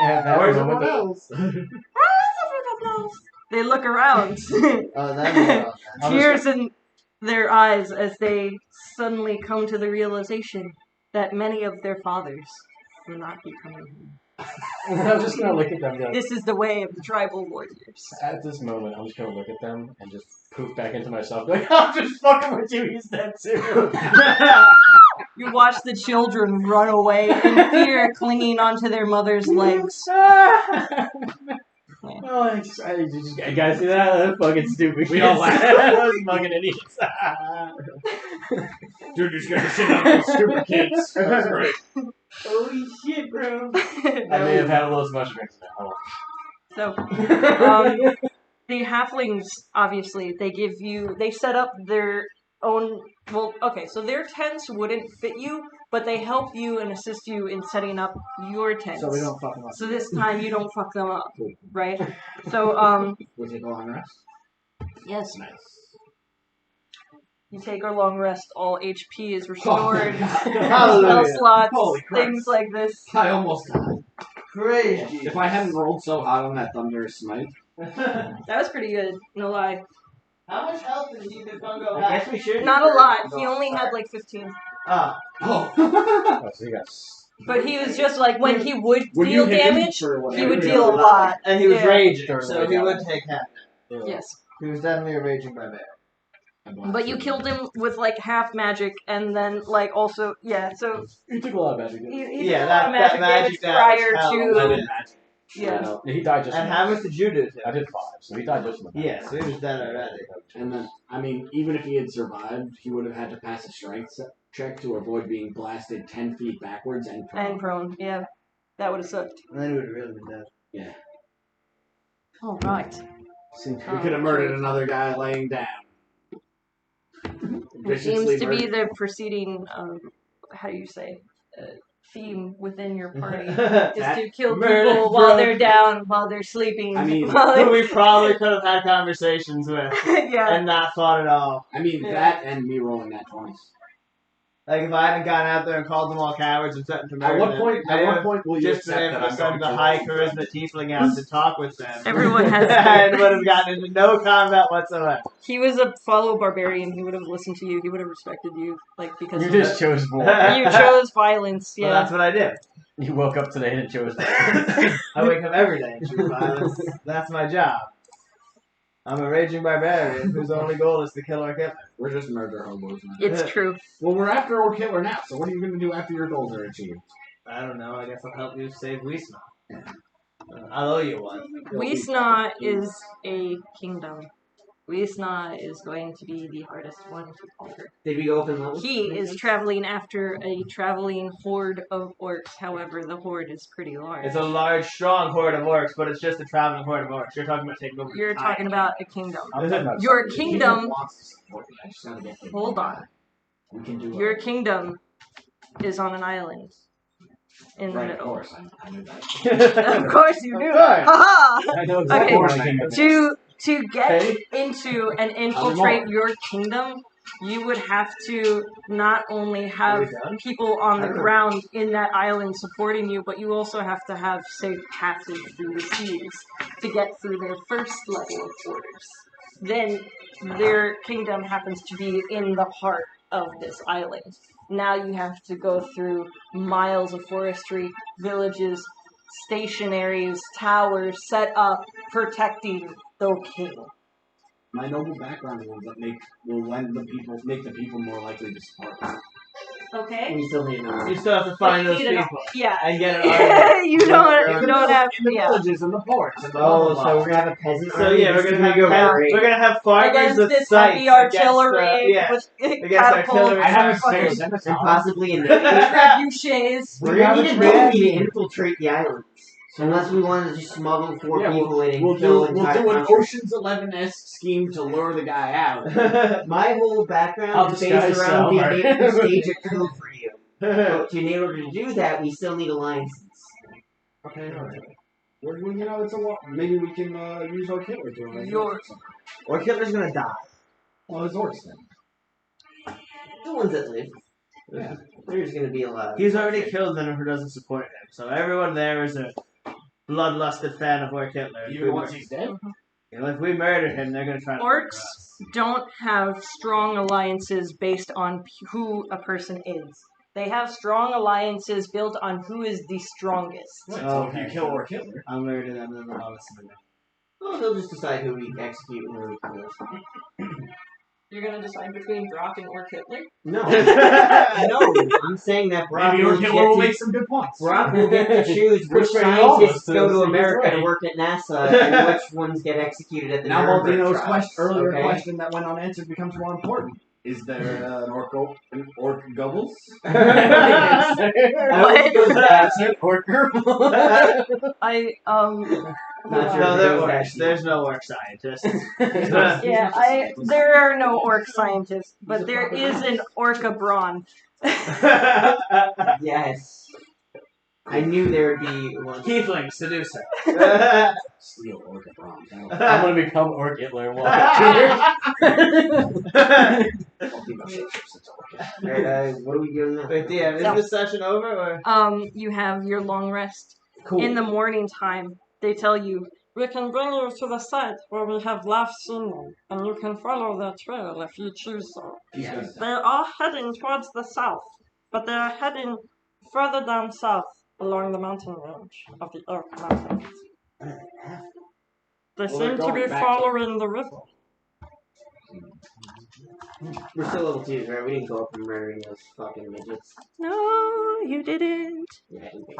And that Where's moment everyone that- else? They look around, Oh, that'd I'm tears in their eyes as they suddenly come to the realization that many of their fathers will not be coming home. I'm just gonna look at them. and be like, This is the way of the tribal warriors. at this moment, I'm just gonna look at them and just poof back into myself. Like, I'm just fucking with you. He's dead too. You watch the children run away in fear, clinging onto their mother's legs. Oh, I guys see that? That's fucking stupid. We all kids. laugh. Those fucking idiots. Dude, just gonna sit down with stupid kids. That's great. Holy shit, bro. I I may have had a little too much drinks now. So, the halflings, obviously, they set up their own, well, okay, so their tents wouldn't fit you, but they help you and assist you in setting up your tents. So we don't fuck them up. So this time you don't fuck them up, right? So, We take a long rest. yes, Nice. you take a long rest, all HP is restored, spell Hallelujah. slots, Holy crap. things like this. I almost died. Crazy. If I hadn't rolled so hot on that thunderous smite, That was pretty good, no lie. How much health did Ethan Fungo I guess we should. Not a lot, he only had like 15. Ah, oh, Oh, so you got But he was just like, when he would when you deal hit him damage, for he whatever would you deal a know, lot. and he was Yeah. raging, so he would take half. Yes. He was definitely a raging barbarian. But you killed him with like half magic, and then like also so You took a lot of magic. he did Yeah, a lot of that magic damage magic damage prior helped. to I did magic. yeah. Yeah, he died just. And in the- how much did you do to I him? did 5, so he died just in the. Yeah, so he was dead already. And then, I mean, even if he had survived, he would have had to pass a strength check to avoid being blasted 10 feet backwards and prone. And prone, yeah. That would have sucked. And then he would have really been dead. Alright. We could have murdered another guy laying down. It seems to be the preceding how do you say? Theme within your party. Is to kill murder, people while drug. they're down, while they're sleeping. I mean, while Who they- we probably could have had conversations with yeah. and not fought at all. I mean, Yeah. that and me rolling that 20s. Like if I hadn't gone out there and called them all cowards and threatened to murder At what them, point? I At what would point will you just been accept able that to I'm send going the to high roll? charisma tiefling out to talk with them. Everyone has and would have gotten into no combat whatsoever. He was a follow barbarian. He would have listened to you. He would have respected you, like because You of just chose war. you chose violence. Well, Yeah, that's what I did. You woke up today and chose war. I wake up every day and choose violence. That's my job. I'm a raging barbarian whose only goal is to kill our killer. We're just murder hobos now. it's true. Well, we're after our killer now, so what are you going to do after your goals are achieved? I don't know. I guess I'll help you save Wiesma. I'll owe you one. Wiesna is a kingdom. Wiesna is going to be the hardest one to conquer. Did we go open level? He is traveling after a traveling horde of orcs. However, the horde is pretty large. It's a large, strong horde of orcs, but it's just a traveling horde of orcs. You're talking about taking over. You're the talking about a kingdom. I'm talking about Your He kingdom. wants to support me. I just gotta get him. Hold on. We can do Your it. kingdom is on an island in the Right, of middle. course. I knew that. Of course you do. Of course. Haha! I know exactly Okay. where my kingdom is. To get Hey. into and infiltrate your kingdom, you would have to not only have people on the ground in that island supporting you, but you also have to have safe passage through the seas to get through their first level of orders. Then their kingdom happens to be in the heart of this island. Now you have to go through miles of forestry, villages, stationaries, towers set up, protecting the king. My noble background will make the people more likely to support me. Okay? We still need another. You still have to find those You need an- people Yeah. and get an army. you don't have In the yeah. villages and the ports. And the Oh, blah, so blah, we're gonna have a peasant So army? yeah, This we're is gonna go have great. we're gonna have farmers Against with this sights heavy artillery against, with against catapults artillery. I have a fucking spare And scimitar. possibly a navy. trebuchets. We're We have gonna a need a navy to dragon. infiltrate the islands. Unless we wanted to just smuggle 4 Yeah, people in and We'll kill do entire an country. Ocean's 11-esque scheme to lure the guy out. My whole I'll background is disguise based around being Salvar. able to stage a coup for you. But in order to do that, we still need alliances. Okay, alright. Well, you know, it's a lot. Maybe we can use our killer to arrange Your- something. Or Hitler's gonna die. Well, it's orcs then. The ones that live. Yeah. There's gonna be a lot of. He's already killed anyone who doesn't support him. So everyone there is a bloodlusted fan of Orc Hitler. If Even we once mur- he's dead? you know, if we murder him, they're gonna try to murder Orcs us. don't have strong alliances based on who a person is. They have strong alliances built on who is the strongest. Right, Oh, so if okay. you kill Orc Hitler, I'll murder them and then they'll listen to me. Well, they'll just decide who we execute and who we kill. You're gonna decide between Brock and Orc Hitler? No. No, I'm saying that Brock Maybe will your Hitler will get make to, some good points. Brock will get to choose which Push all of scientists us to go to see who's America to right. work at NASA and which ones get executed at the Now Nuremberg Baldino's trials, earlier okay? question that went unanswered becomes more important. Is there an orc gobbles? I hope he goes back. I Not sure No, if it there goes works. back. There's no work scientist. yeah, there are no orc scientists, but there is an orca brawn. Yes. I knew there would be one. Tiefling seducer. Steal orc bronze. I'm gonna become Orc Hitler and walk up to Alright, what are we doing now? Wait, DM, is So- this session over or? You have your long rest. Cool. In the morning time, they tell you, we can bring you to the site where we have last seen them, and you can follow their trail if you choose so. Yes. They are heading towards the south, but they are heading further down south along the mountain range of the Oak Mountains. They Well, seem they're to be going back. following the river. We're still level 2s, right? We didn't go up and murdering those fucking midgets. No, you didn't. Yeah, okay.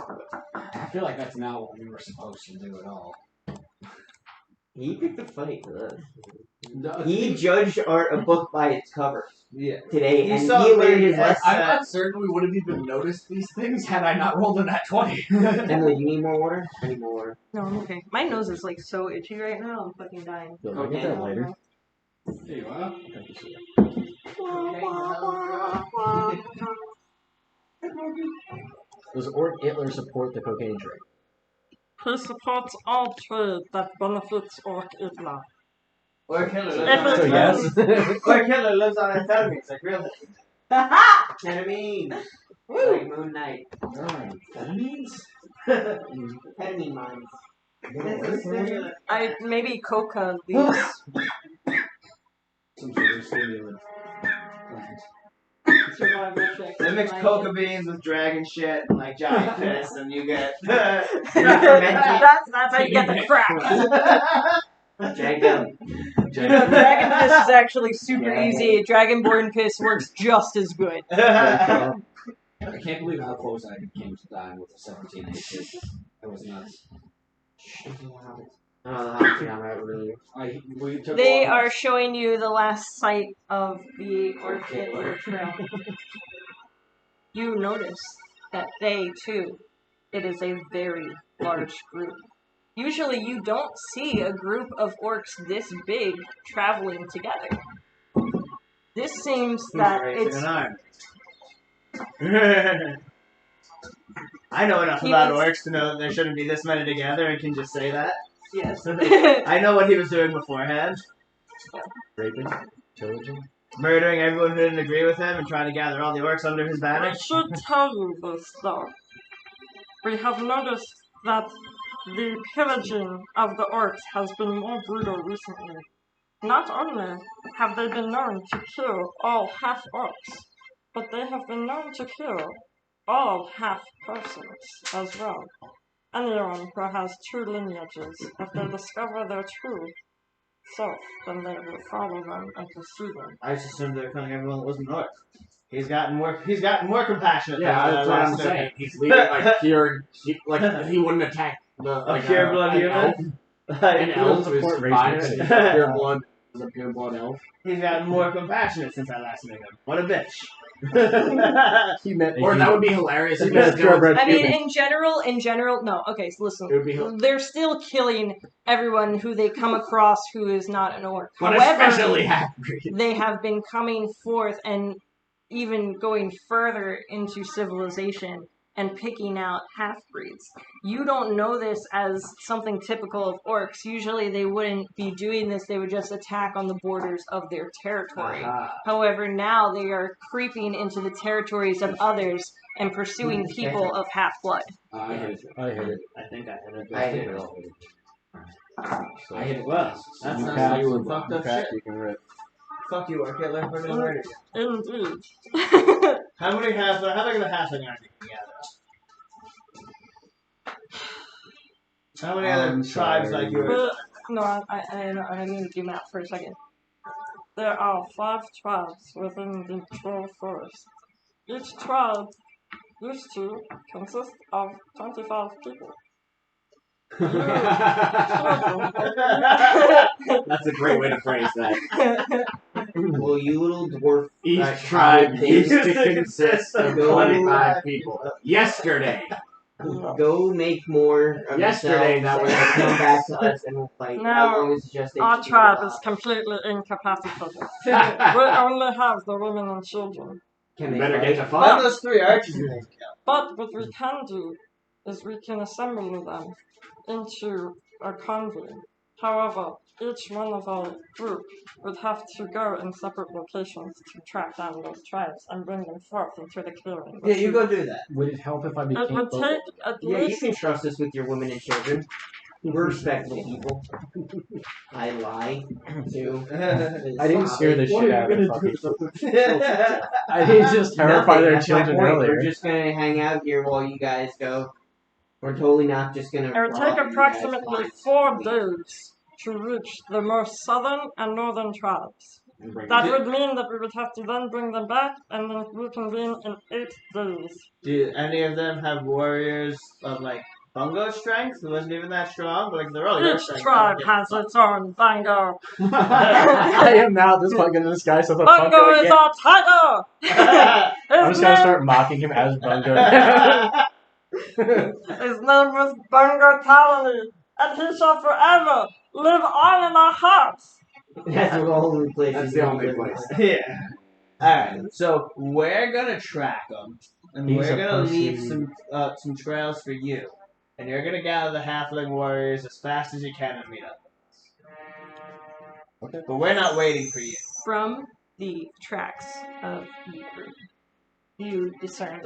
I feel like that's not what we were supposed to do at all. He picked a fight for that. He judged a book by its cover Yeah. today, You and saw he learned his the- lesson. I'm not certain we would have even noticed these things had I not rolled in that 20. Emily, you need more water? I need more water. No, I'm okay. My nose is like so itchy right now. I'm fucking dying. I'll get that later. There you are. Does Orc Hitler support the cocaine trade? He supports all trade that benefits Orc Hitler. Or Killer lives If on it's- So yes. Or Killer lives on amphetamines, like real. Ketamine! Like Moon Knight. Amphetamines? Ketamine mines. Maybe coca leaves. Some sort of stimulant. Survival check. They mix coca beans with dragon shit and like giant piss, and you get. That's how you get the crack. Dragon. Dragon piss is actually super easy. Dragonborn piss works just as good. I can't believe how close I came to dying with a 17 HP. That was nuts. We took They are showing you the last site of the Orc Hitler trail. You notice that they, too, it is a very large group. Usually you don't see a group of orcs this big traveling together. This seems that it's... I know enough He about was- orcs to know that there shouldn't be this many together and can just say that. Yes. I know what he was doing beforehand. Raping? Pillaging? Murdering everyone who didn't agree with him and trying to gather all the orcs under his banner. I should tell you this, though. We have noticed that the pillaging of the orcs has been more brutal recently. Not only have they been known to kill all half-orcs, but they have been known to kill all half-persons as well. Anyone who has two lineages, if they discover their true self, then they will follow them and pursue them. I just assumed they were killing everyone that wasn't orc. He's gotten more compassionate. Yeah, than that's I what I'm last saying. He's leaving like pure, like he wouldn't attack the like pure blood an human? elf. An elf is support fine. race He's a pure blood. He's a pure blood elf. He's gotten more compassionate since I last met him. What a bitch. He met Or that would be hilarious. He if met he a purebred I mean, human. in general, no. Okay, so listen. It would be, They're still killing everyone who they come across who is not an orc. but However, especially half-breed. they have been coming forth and even going further into civilization and picking out half-breeds. You don't know this as something typical of orcs. Usually they wouldn't be doing this. They would just attack on the borders of their territory. However, now they are creeping into the territories of others and pursuing people of half-blood. I hit it. I hit it. I think I hit it. I hit it. So I hit it. Well, that's you not pack, some you fucked up pack, shit. you can rip. Fuck you, Orc Hitler. We're gonna murder you. Indeed. How big of a halfling army can you gather? How many other I'm tribes sorry. like yours? Well, no, I need to do math for a second. there are 5 tribes within the Troll Forest. Each tribe used to consist of 25 people. That's a great way to phrase that. Well, you little dwarf. Each tribe things used to consist of 25 people. Yesterday. Go make more of Yesterday, yourselves that was- and come back to us and we'll fight. No, How long is the gestation Our period? tribe is completely incapacitated. We only have the women and children. Can they Better fight? get to Find farm. those 3 archers you didn't kill. But what we can do is we can assemble them into a convoy. However, each one of our group would have to go in separate locations to track down those tribes and bring them forth into the clearing. Yeah, you go do that. Would it help if I It became would vocal? take at Yeah, you least can trust us with your women and children. We're respectable people. I lie too. I didn't scare the What shit are out you of gonna fucking do? I didn't just terrify Nothing, their that's my children point. earlier. We're just gonna hang out here while you guys go. We're totally not just gonna. it would rob take you guys approximately blind. 4 days to reach the most southern and northern tribes. That would mean that we would have to then bring them back and then reconvene in 8 days. Do any of them have warriors of like Bungo strength? Who wasn't even that strong, but like they're all your Each strength. tribe has its own Bungo. I am now just fucking this guy so the Bungo Bungo is again. our tiger! I'm His just gonna name, start mocking him as Bungo. his name was Bungo Talony, and he shall forever live on in our hearts. That's the only place. That's you the can only live. place. Yeah. Alright, so we're gonna track them, and He's we're a gonna pussy. leave some trails for you, and you're gonna gather the halfling warriors as fast as you can and meet up. Okay. But we're not waiting for you. From the tracks of the group, you discern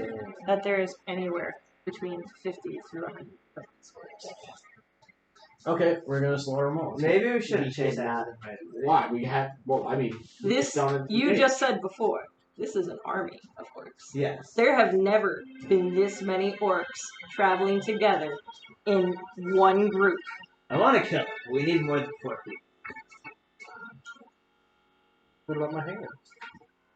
that there is anywhere between 50 through 100 of these squares. Okay, we're gonna slaughter them all. Maybe we should We have should chased not. that. Why? We had. Well, I mean. This, you just said before, this is an army of orcs. Yes. There have never been this many orcs traveling together in one group. I want to kill them. We need more than 4 people. What about my hands?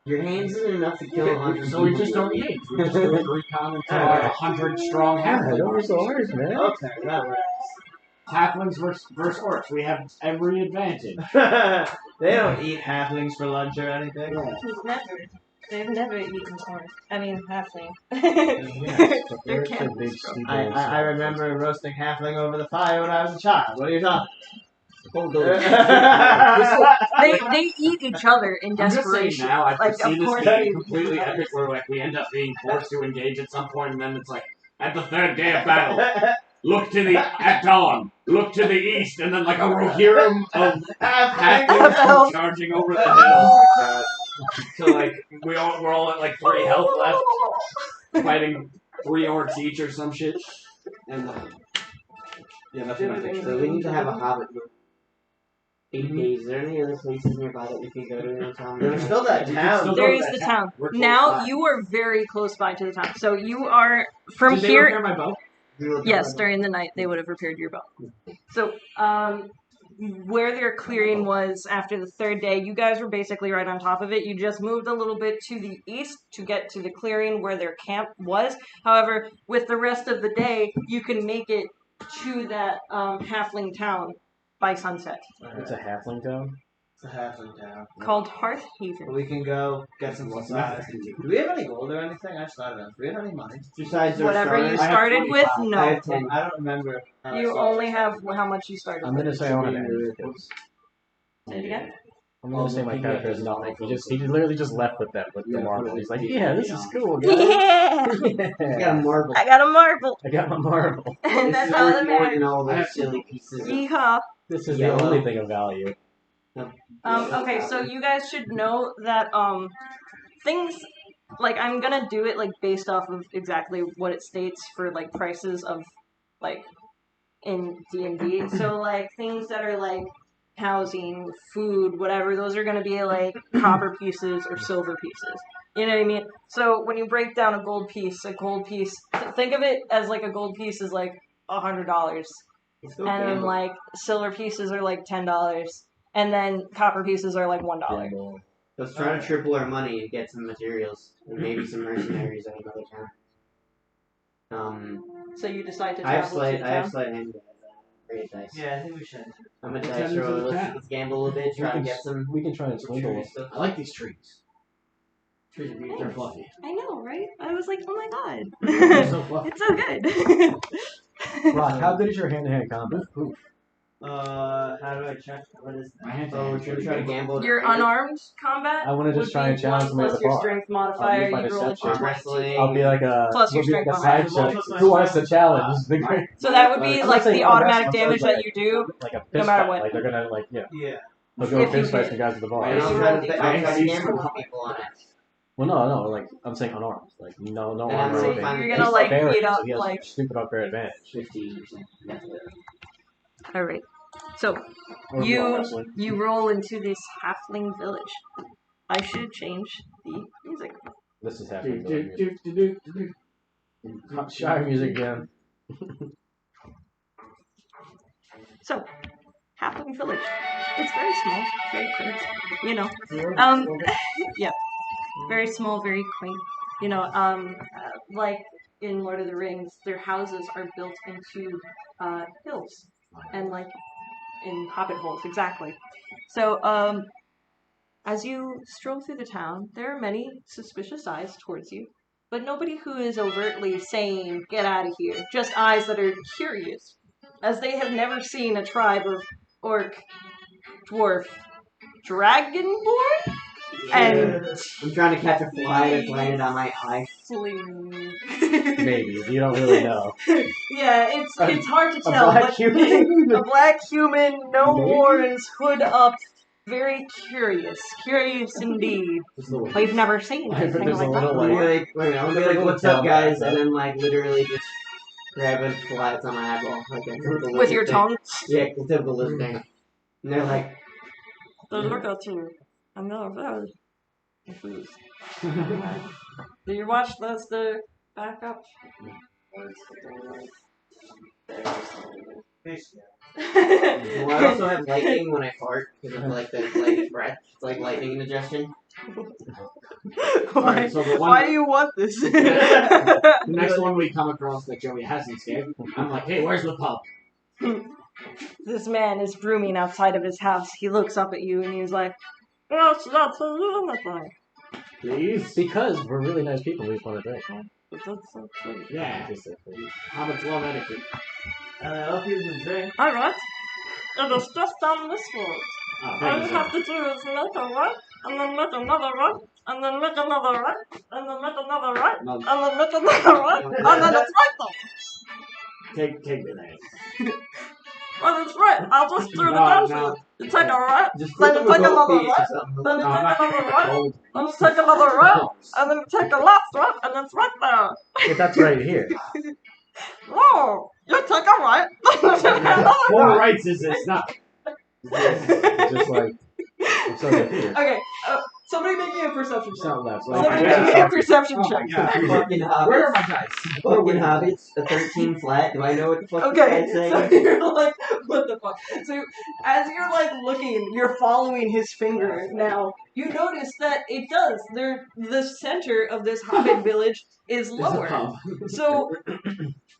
Your hands isn't enough to kill 100 So we people. just don't need. We just do a recon until our 100 strong halfling don't be armies. so harsh, man. Okay, that works. Halflings versus orcs. We have every advantage. They don't eat halflings for lunch or anything. They've never eaten corn. I mean, halfling. Yes, but They're they're so cannibals. big, stupid. I remember roasting halfling over the fire when I was a child. What are you talking Hold on. about? They eat each other in I'm just saying desperation. now, I Like, can see of this course being they- completely epic where like we end up being forced to engage at some point and then it's like, at the 3rd day of battle, look to the, at dawn, look to the east, and then like a Rohirrim of halflings come charging over the hill. So like, we're all at like 3 health left, fighting 3 orcs each or some shit. And yeah, that's what I think. So we need to have a hobbit group. 8 days. Is there any other places nearby that we can go to in town? There's still that We can town. still There go is to the that town. We're close Now by. you are very close by to the town. So you are from Did they here. repair my bow? Yes, during the night they would have repaired your bow. So, where their clearing was after the 3rd day, you guys were basically right on top of it. You just moved a little bit to the east to get to the clearing where their camp was. However, with the rest of the day, you can make it to that halfling town by sunset It's a halfling town. It's a halfling town. called Hearth Haven. We can go get some supplies. Do we have any gold or anything? I just thought of it. Do we have any money? Besides our Whatever you starters, I have started with, 25. I no. have 10. I don't remember. how I You started. only have how much you started I'm with. gonna say I don't have any skills. Say it again. I'm gonna say my he character has has nothing. no He literally just left with them with the Yeah, marble. He's like, put it- yeah, this is yeah. cool, guys. Yeah, I got a marble. I got a marble. I got my marble. And This that's is all worth that more matters. than all I those have- silly pieces. of- Yeehaw. This is Yellow. the only thing of value. Okay, so you guys should know that things like I'm gonna do it like based off of exactly what it states for like prices of like in D&D. So like things that are like housing, food, whatever, those are gonna be like copper pieces or silver pieces. You know what I mean? So when you break down a gold piece, think of it as like a gold piece is like $100. It's still And then good. like silver pieces are like $10. and then copper pieces are like $1. Let's try to triple our money and get some materials and maybe some mercenaries out of another town. So you decide to I have travel to the slight. I have town. slight hand. Great dice. Yeah, I think we should. I'm a Let's dice head into roller. the town. Let's gamble a bit. Try and get some. We can try and swindle. curious stuff. I like these trees. Trees are They're beautiful. fluffy. I know, right? I was like, oh my They're god. so fluffy. It's so good. Rock, how good is your hand-to-hand combat? How do I check? What is My that? hands Oh, we're gonna try to gamble. Your unarmed combat I want to would just try and be challenge 1 somebody at plus the your bar. strength modifier. my You roll a deception. Arm 22. wrestling. I'll be like a Plus your we'll be strength like a modifier. side check. Plus Who my wants to strength. challenge? The great, So that would be I'm like not saying the arm automatic wrestling, damage but that you do, like a no fist matter fight. what. Like they're gonna like Yeah. they'll go If you fist fight get- some guys at the bar. And I'll try to gamble with people on it. Well, no, like I'm saying unarmed. Like no And armor. so or anything. you're gonna, He's like, barbarian, beat up, so he has like- stupid unfair advantage. 15%. Alright. So Or arm you wrestling. you roll into this halfling village. I should change the music. This is Do, happening. do, do, do, do, do. Shy music again. So, halfling village. It's very small, very quaint. You know, yeah, very small, very quaint. You know, like in Lord of the Rings, their houses are built into hills and like in hobbit holes, exactly. So, as you stroll through the town, there are many suspicious eyes towards you, but nobody who is overtly saying, "Get out of here." Just eyes that are curious, as they have never seen a tribe of orc, dwarf, dragonborn, and I'm trying to catch a fly that's landed on my eye. fling. Maybe you don't really know. Yeah, it's hard to A tell, black but human. a black human, no Maybe. horns, hood up, very curious indeed. We've never seen I bet anything there's a like that little, I'm before. gonna be like, wait a minute, I'm gonna be like, what's up, guys? And then, like, literally just grab a fly that's on my eyeball. Like, a typical With your lizard thing. tongue. Yeah, the typical lizard thing. And they're like, They look at you, and they're very confused. Do you watch the backup? well, I also have lightning when I fart because of, like, the, like, breath. It's like lightning indigestion. Alright, so the Why one, do you want this? the next one we come across that Joey hasn't scared, I'm like, hey, where's the pub? This man is brooming outside of his house. He looks up at you and he's like, Yes, that's a unicorn. Please? Because we're really nice people. We just want to drink. But that's so sweet. Yeah. Hobbits love etiquette. I'll give you a drink. Alright. It is just down this road. Oh, All thank you you, have sir. to do is make a right, and then make another right, and then make another right, and then make another right, No, and then make another right, and then it's right there. take the name. When it's right, I'll just do the No, dancing. no. You take a right, Just Then flip you them take a gold another piece or right, something. then you No, I'm take not another right, gold. then you take another right, and then you take a left right, and it's right there. But that's right here. Whoa! You take a right, then you take another Four right. rights is this, not. It's just like it's so right here. okay, somebody make me a perception It's check. not left. Well, Somebody yeah. make me a perception Oh check. my god. Fucking Where are hobbits. my dice? Fucking hobbits. A 13 flat. Do I know what the fuck Okay, this guy's so saying? you're like, what the fuck? So as you're like looking, you're following his finger now. You notice that it does. The center of this hobbit village is There's a lower. pub. So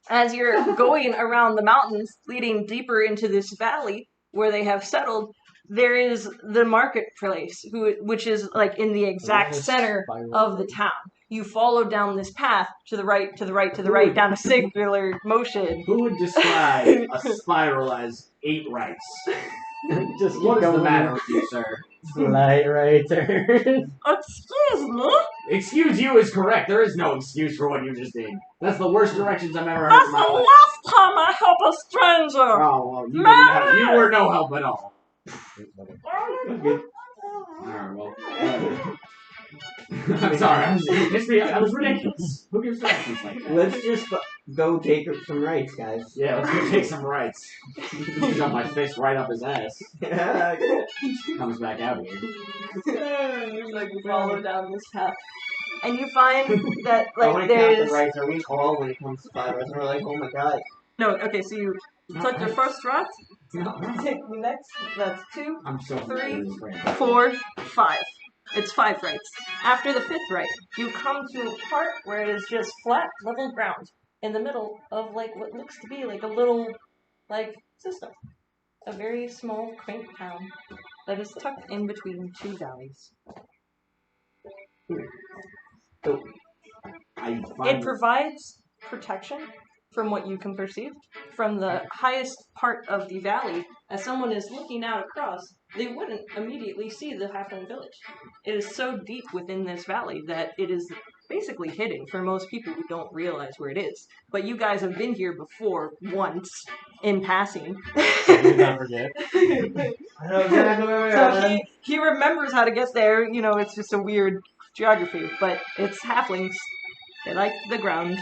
as you're going around the mountains, leading deeper into this valley where they have settled, there is the marketplace, which is like in the exact center of the town. You follow down this path to the right, to the right, to the right, down a singular motion. Who would describe a spiral as 8 rights? Just What keep is the going. matter with you, sir? Light right there. Excuse me? Excuse you is correct. There is no excuse for what you just did. That's the worst directions I've ever heard That's in the my life. last time I help a stranger. Oh, well, you were no help at all. Alright, well. I'm sorry, I was ridiculous. Who gives directions like that? Let's just go take some rights, guys. Yeah, let's go take some rights. Shove my fist right up his ass. Comes back out here. Like you follow down this path, and you find that I want like to count the there's rights. Are we all when it comes to 5 rights? We're like, oh my god. no. Okay, so you You took your first right, Next, that's 2, I'm so 3, 4, 5. It's 5 rights. After the 5th right, you come to a part where it is just flat, level ground in the middle of like what looks to be like a little like system. A very small, quaint town that is tucked in between 2 valleys. It provides protection from what you can perceive from the highest part of the valley. As someone is looking out across, they wouldn't immediately see the halfling village. It is so deep within this valley that it is basically hidden for most people who don't realize where it is. But you guys have been here before once in passing. Do not forget. I know exactly where we So are. he remembers how to get there. You know, it's just a weird geography, but it's halflings. They like the ground.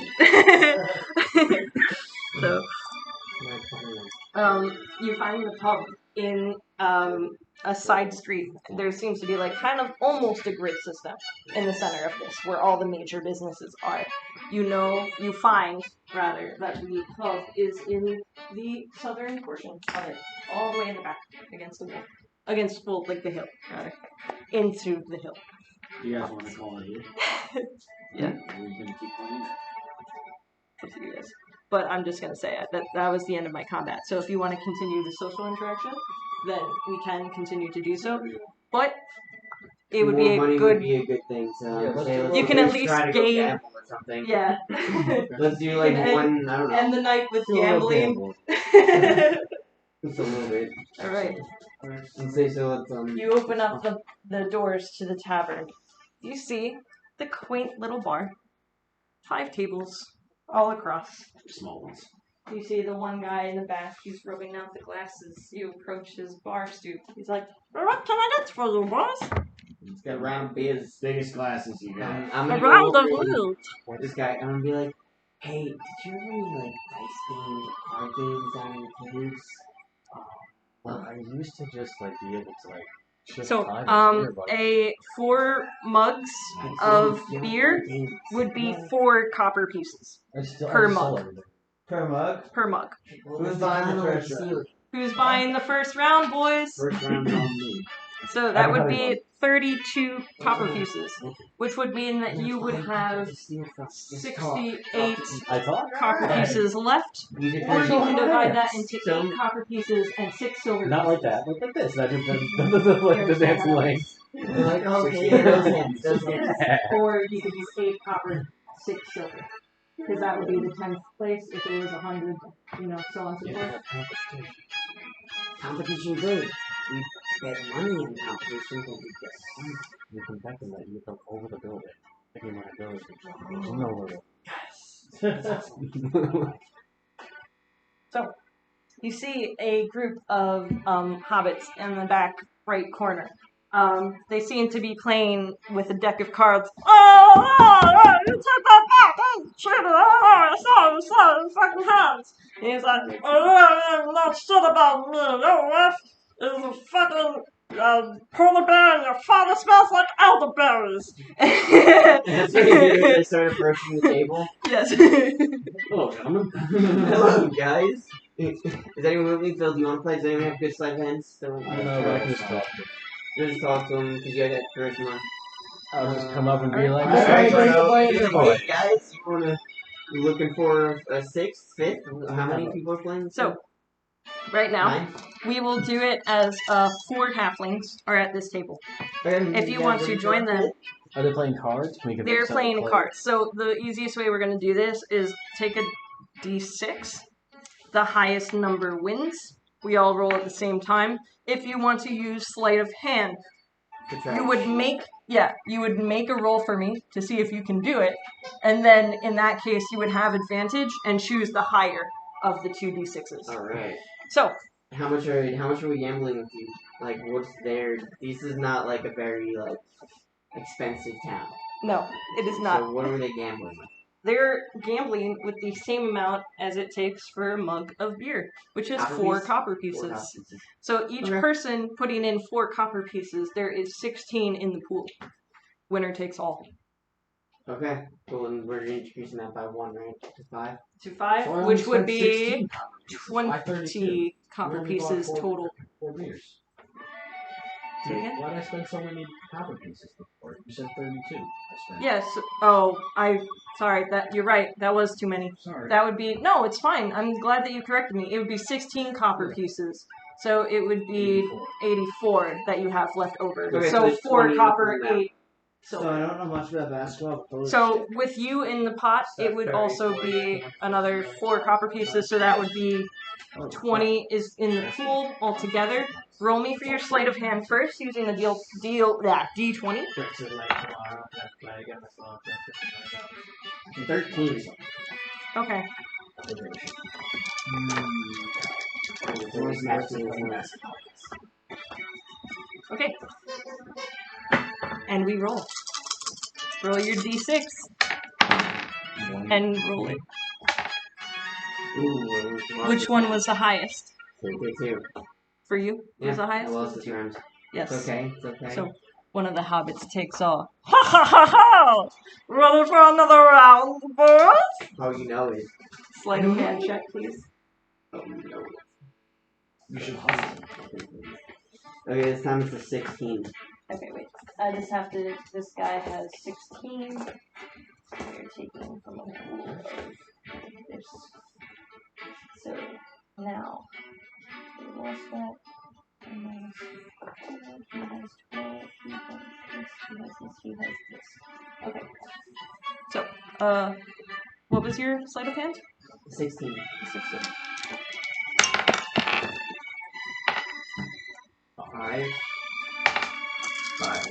So, you find the pub in a side street. There seems to be like kind of almost a grid system in the center of this, where all the major businesses are. You find rather that the pub is in the southern portion of it, all the way in the back, against the wall, the hill, rather, into the hill. Do you guys want to call it here? Yeah. Are we gonna keep playing? Up to you guys. But I'm just gonna say that was the end of my combat. So if you want to continue the social interaction, then we can continue to do so. But it would More be money a good. would be a good thing. So Yeah, let's okay, do let's it. You can at least try to go gain- gamble or something. Yeah. Let's do like And- one. I don't know. End the night with Do a little gambling. gamble. Just a little bit. All right. And say so. It's You open up the doors to the tavern. You see the quaint little bar. 5 tables all across. Small ones. You see the one guy in the back, he's rubbing out the glasses. You approach his bar stoop. He's like, what can I get for you, boys? It's got round biz. Biggest glasses you got. I'm gonna Around go the over world. this guy. I'm gonna be like, hey, did you ever any like dice game card games down in the caves? Well, I used to just like be able to like shift So, time with beer, but 4 mugs of beer would be 4 copper pieces I still, per I just mug. saw everything. Per mug. per mug. Who's buying the first round? Who's buying the first round, boys? First round on me. So that would be 32 copper pieces, which would mean that you would have 68 I thought. copper pieces left, or you can divide that into 8 copper pieces and 6 silver Not pieces. like that. Look at this. I did the dancing lanes. Like, okay, those hands, those hands. Or you could use 8 copper, 6 silver. Because that would be the 10th place if it was 100, so on and so forth. Competition good. We get money in competition, but we get money. You can back in that you look over the building. Thinking my ability. No over So, you see a group of hobbits in the back right corner. They seem to be playing with a deck of cards. Oh, you took that back! Oh, shit! Oh, sorry, fucking hands! And he's like, oh, not shit about me. Your wife is a fucking polar bear, and your father smells like elderberries. That's what you do. They start approaching the table. Yes. Hello, gentlemen. Hello, guys. Is anyone with me? Phil, do you want to play? Does anyone have good sleight of hands? So, I don't know, but I can just talk. just talk to him because you got charisma. I'll just come up and be like, Alright, "Hey, so, hey, guys, you looking for a 6th, 5th? How many people are playing? So, right now, 9? we will do it as 4 halflings are at this table. If you want to join them, Are they playing cards? Can we get they're separate playing play? cards. So the easiest way we're going to do this is take a d6. The highest number wins. We all roll at the same time. If you want to use sleight of hand, you would make a roll for me to see if you can do it, and then in that case you would have advantage and choose the higher of the 2 d6s. Alright. So How much are we gambling with you? Like, what's there? This is not like a very like expensive town. no, it is not. So what are they gambling with? They're gambling with the same amount as it takes for a mug of beer, which is Copper 4 piece? copper 4 pieces. copper pieces. So each Okay. person putting in 4 copper pieces, there is 16 in the pool. Winner takes all. Okay, cool. And we're increasing that by 1, right? To 5. To 5, So I only which would spent be 16 copper pieces. Why 32? 20 copper We only bought pieces total. 4 meters. Say again? Why did I spend so many copper pieces before? You said 32. I spent. Yes. Oh, sorry. That you're right. That was too many. Sorry. That would be no. It's fine. I'm glad that you corrected me. It would be 16 copper pieces. So it would be 84 that you have left over. Okay, so so there's 4 20 copper, left. 8 So I silver. don't know much about basketball. But So with you in the pot, it would also be another 4 copper pieces. So that would be 20 is in the pool altogether. Roll me for your sleight of hand first, using the D20. 13. Okay. Okay. And we roll. Roll your D6 and roll it. Which one was the highest 32. for you? Was the I highest? lost the terms. Yes. It's okay. It's okay. So one of the hobbits takes off. Ha ha ha ha! Ready for another round, boys? Oh, you know it. Sleight of hand check, please. Oh, you know it. You should hustle. Okay, this time it's a 16. Okay, wait. I just have to. This guy has 16. So you're taking from a pool of this. So now we lost that. And then he has 12. He has this. He has this. He has this. Okay. So, what was your sleight of hand? 16. 16. 5. 5.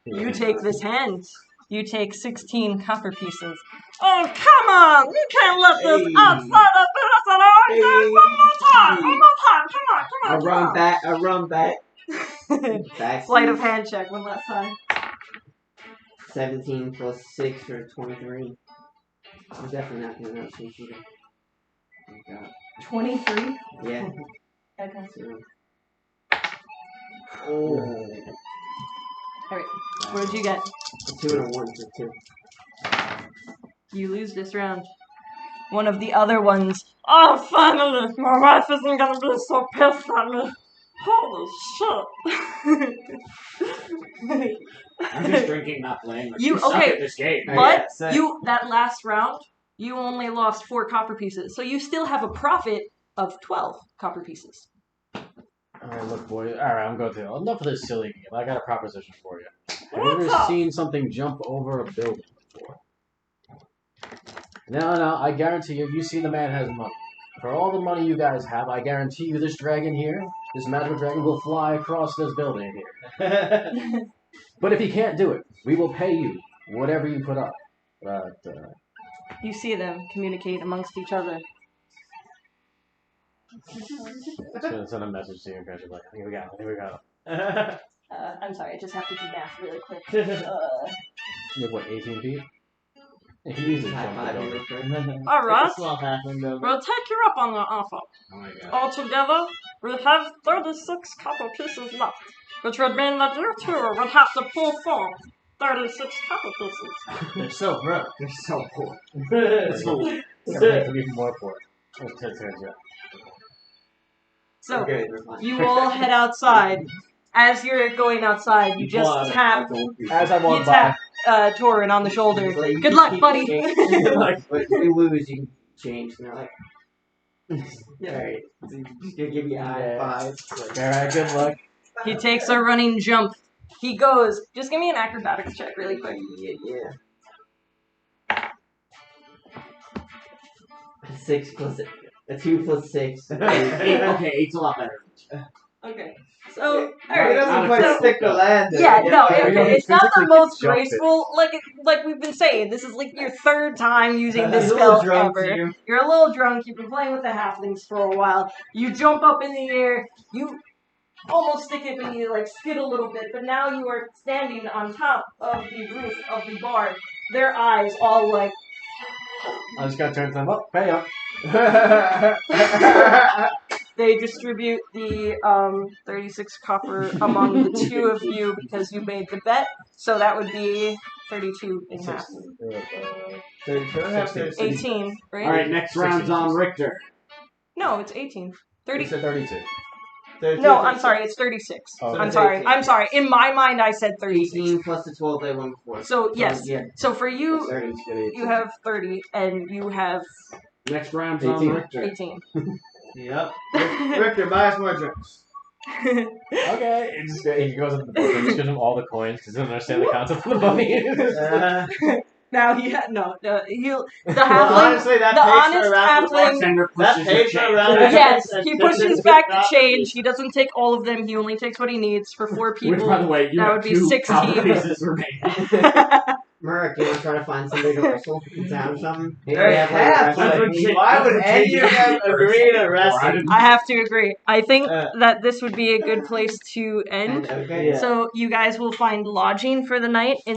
You take this hand. You take 16 copper pieces. Oh, come on! You can't let this Hey. outside of this and our Hey. One more time! One more time! Come on! I run back. I run back. Back. Sleight of hand check one last time. 17 plus 6 for 23. I'm definitely not doing that shooter. Oh god. 23? Yeah. Okay. So. Oh. Alright, what did you get? A 2 and a 1 for 2. You lose this round. One of the other ones. Oh, finally! My wife isn't gonna be so pissed at me. Holy shit. I'm just drinking, not playing. Like, You- suck okay. at this game. But so- you, that last round, you only lost 4 copper pieces. So you still have a profit of 12 copper pieces. Alright, look, boy. Alright, I'm going to. Enough of this silly game. I got a proposition for you. Have you What's ever up? seen something jump over a building before? No, I guarantee you, you see the man has money. For all the money you guys have, I guarantee you this dragon here, this magical dragon, will fly across this building here. But if he can't do it, we will pay you whatever you put up. But, You see them communicate amongst each other. I'm gonna send a message to you and guys are like, here we go. I'm sorry, I just have to do math really quick. You have what, 18 feet? You can easily High jump the five building. real quick. Alright, Small halfling though. we'll take you up on the offer. Oh my god. Altogether, we have 36 copper pieces left, which would mean that you two would have to pull for 36 copper pieces. They're so broke. They're so poor. It's cool. It's gonna make even more for it. Oh, turns out. So, Okay, we're fine. you all head outside. As you're going outside, you just tap As I walk You by, tap Torin on the shoulder. It's like, you Good just luck, keep buddy. changing. Like, but if you lose, you can change. And they're like, alright, just gonna give you a high five. Like, alright, good luck. He takes a running jump. He goes. Just give me an acrobatics check really quick. yeah. 6 plus a 2 plus 6. Okay, 8's a lot better. Okay. So, He alright. doesn't so- quite stick the land. Yeah, no, Yeah, it's not the physically most jump it. graceful. Like we've been saying, this is like your 3rd time using this He's a little spell drunk, ever. too. You're a little drunk. You've been playing with the halflings for a while. You jump up in the air. You almost stick it, and you like skid a little bit. But now you are standing on top of the roof of the bar. Their eyes all like. I just gotta turn to them up, pay up. They distribute the 36 copper among the 2 of you because you made the bet. So that would be 32 in half. 18, right? All right, next round's on Richter. No, it's 18. 30. You said 32. No, I'm sorry, it's 36. Oh, I'm okay. sorry. I'm sorry. In my mind, I said 36. 18 plus the 12 they won before. So, yes. Yeah. So for you, 30. you have 30, and you have Next round's on 18. Richter. 18. Yep. Richter, buy us more drinks. Okay. He goes up to the book and just gives him all the coins because he doesn't understand the concept of the money. Now he had no. He'll the Well, halfling. honestly, that The pays for honest a round. halfling. Bartender That pushes pays your for a change. round. Yes, And he pitches pushes the back the top. change. He doesn't take all of them. He only takes what he needs for 4 people. Which, by the way, you that have would be 2 16. copper pieces remaining. Merrick, you want to try to find somebody to wrestle in town or something? Hey, They have, like, half, wrestling like, meet. why would any of them agree to wrestle? I have to agree. I think Uh, that this would be a good place to end. And, okay. Yeah. So you guys will find lodging for the night in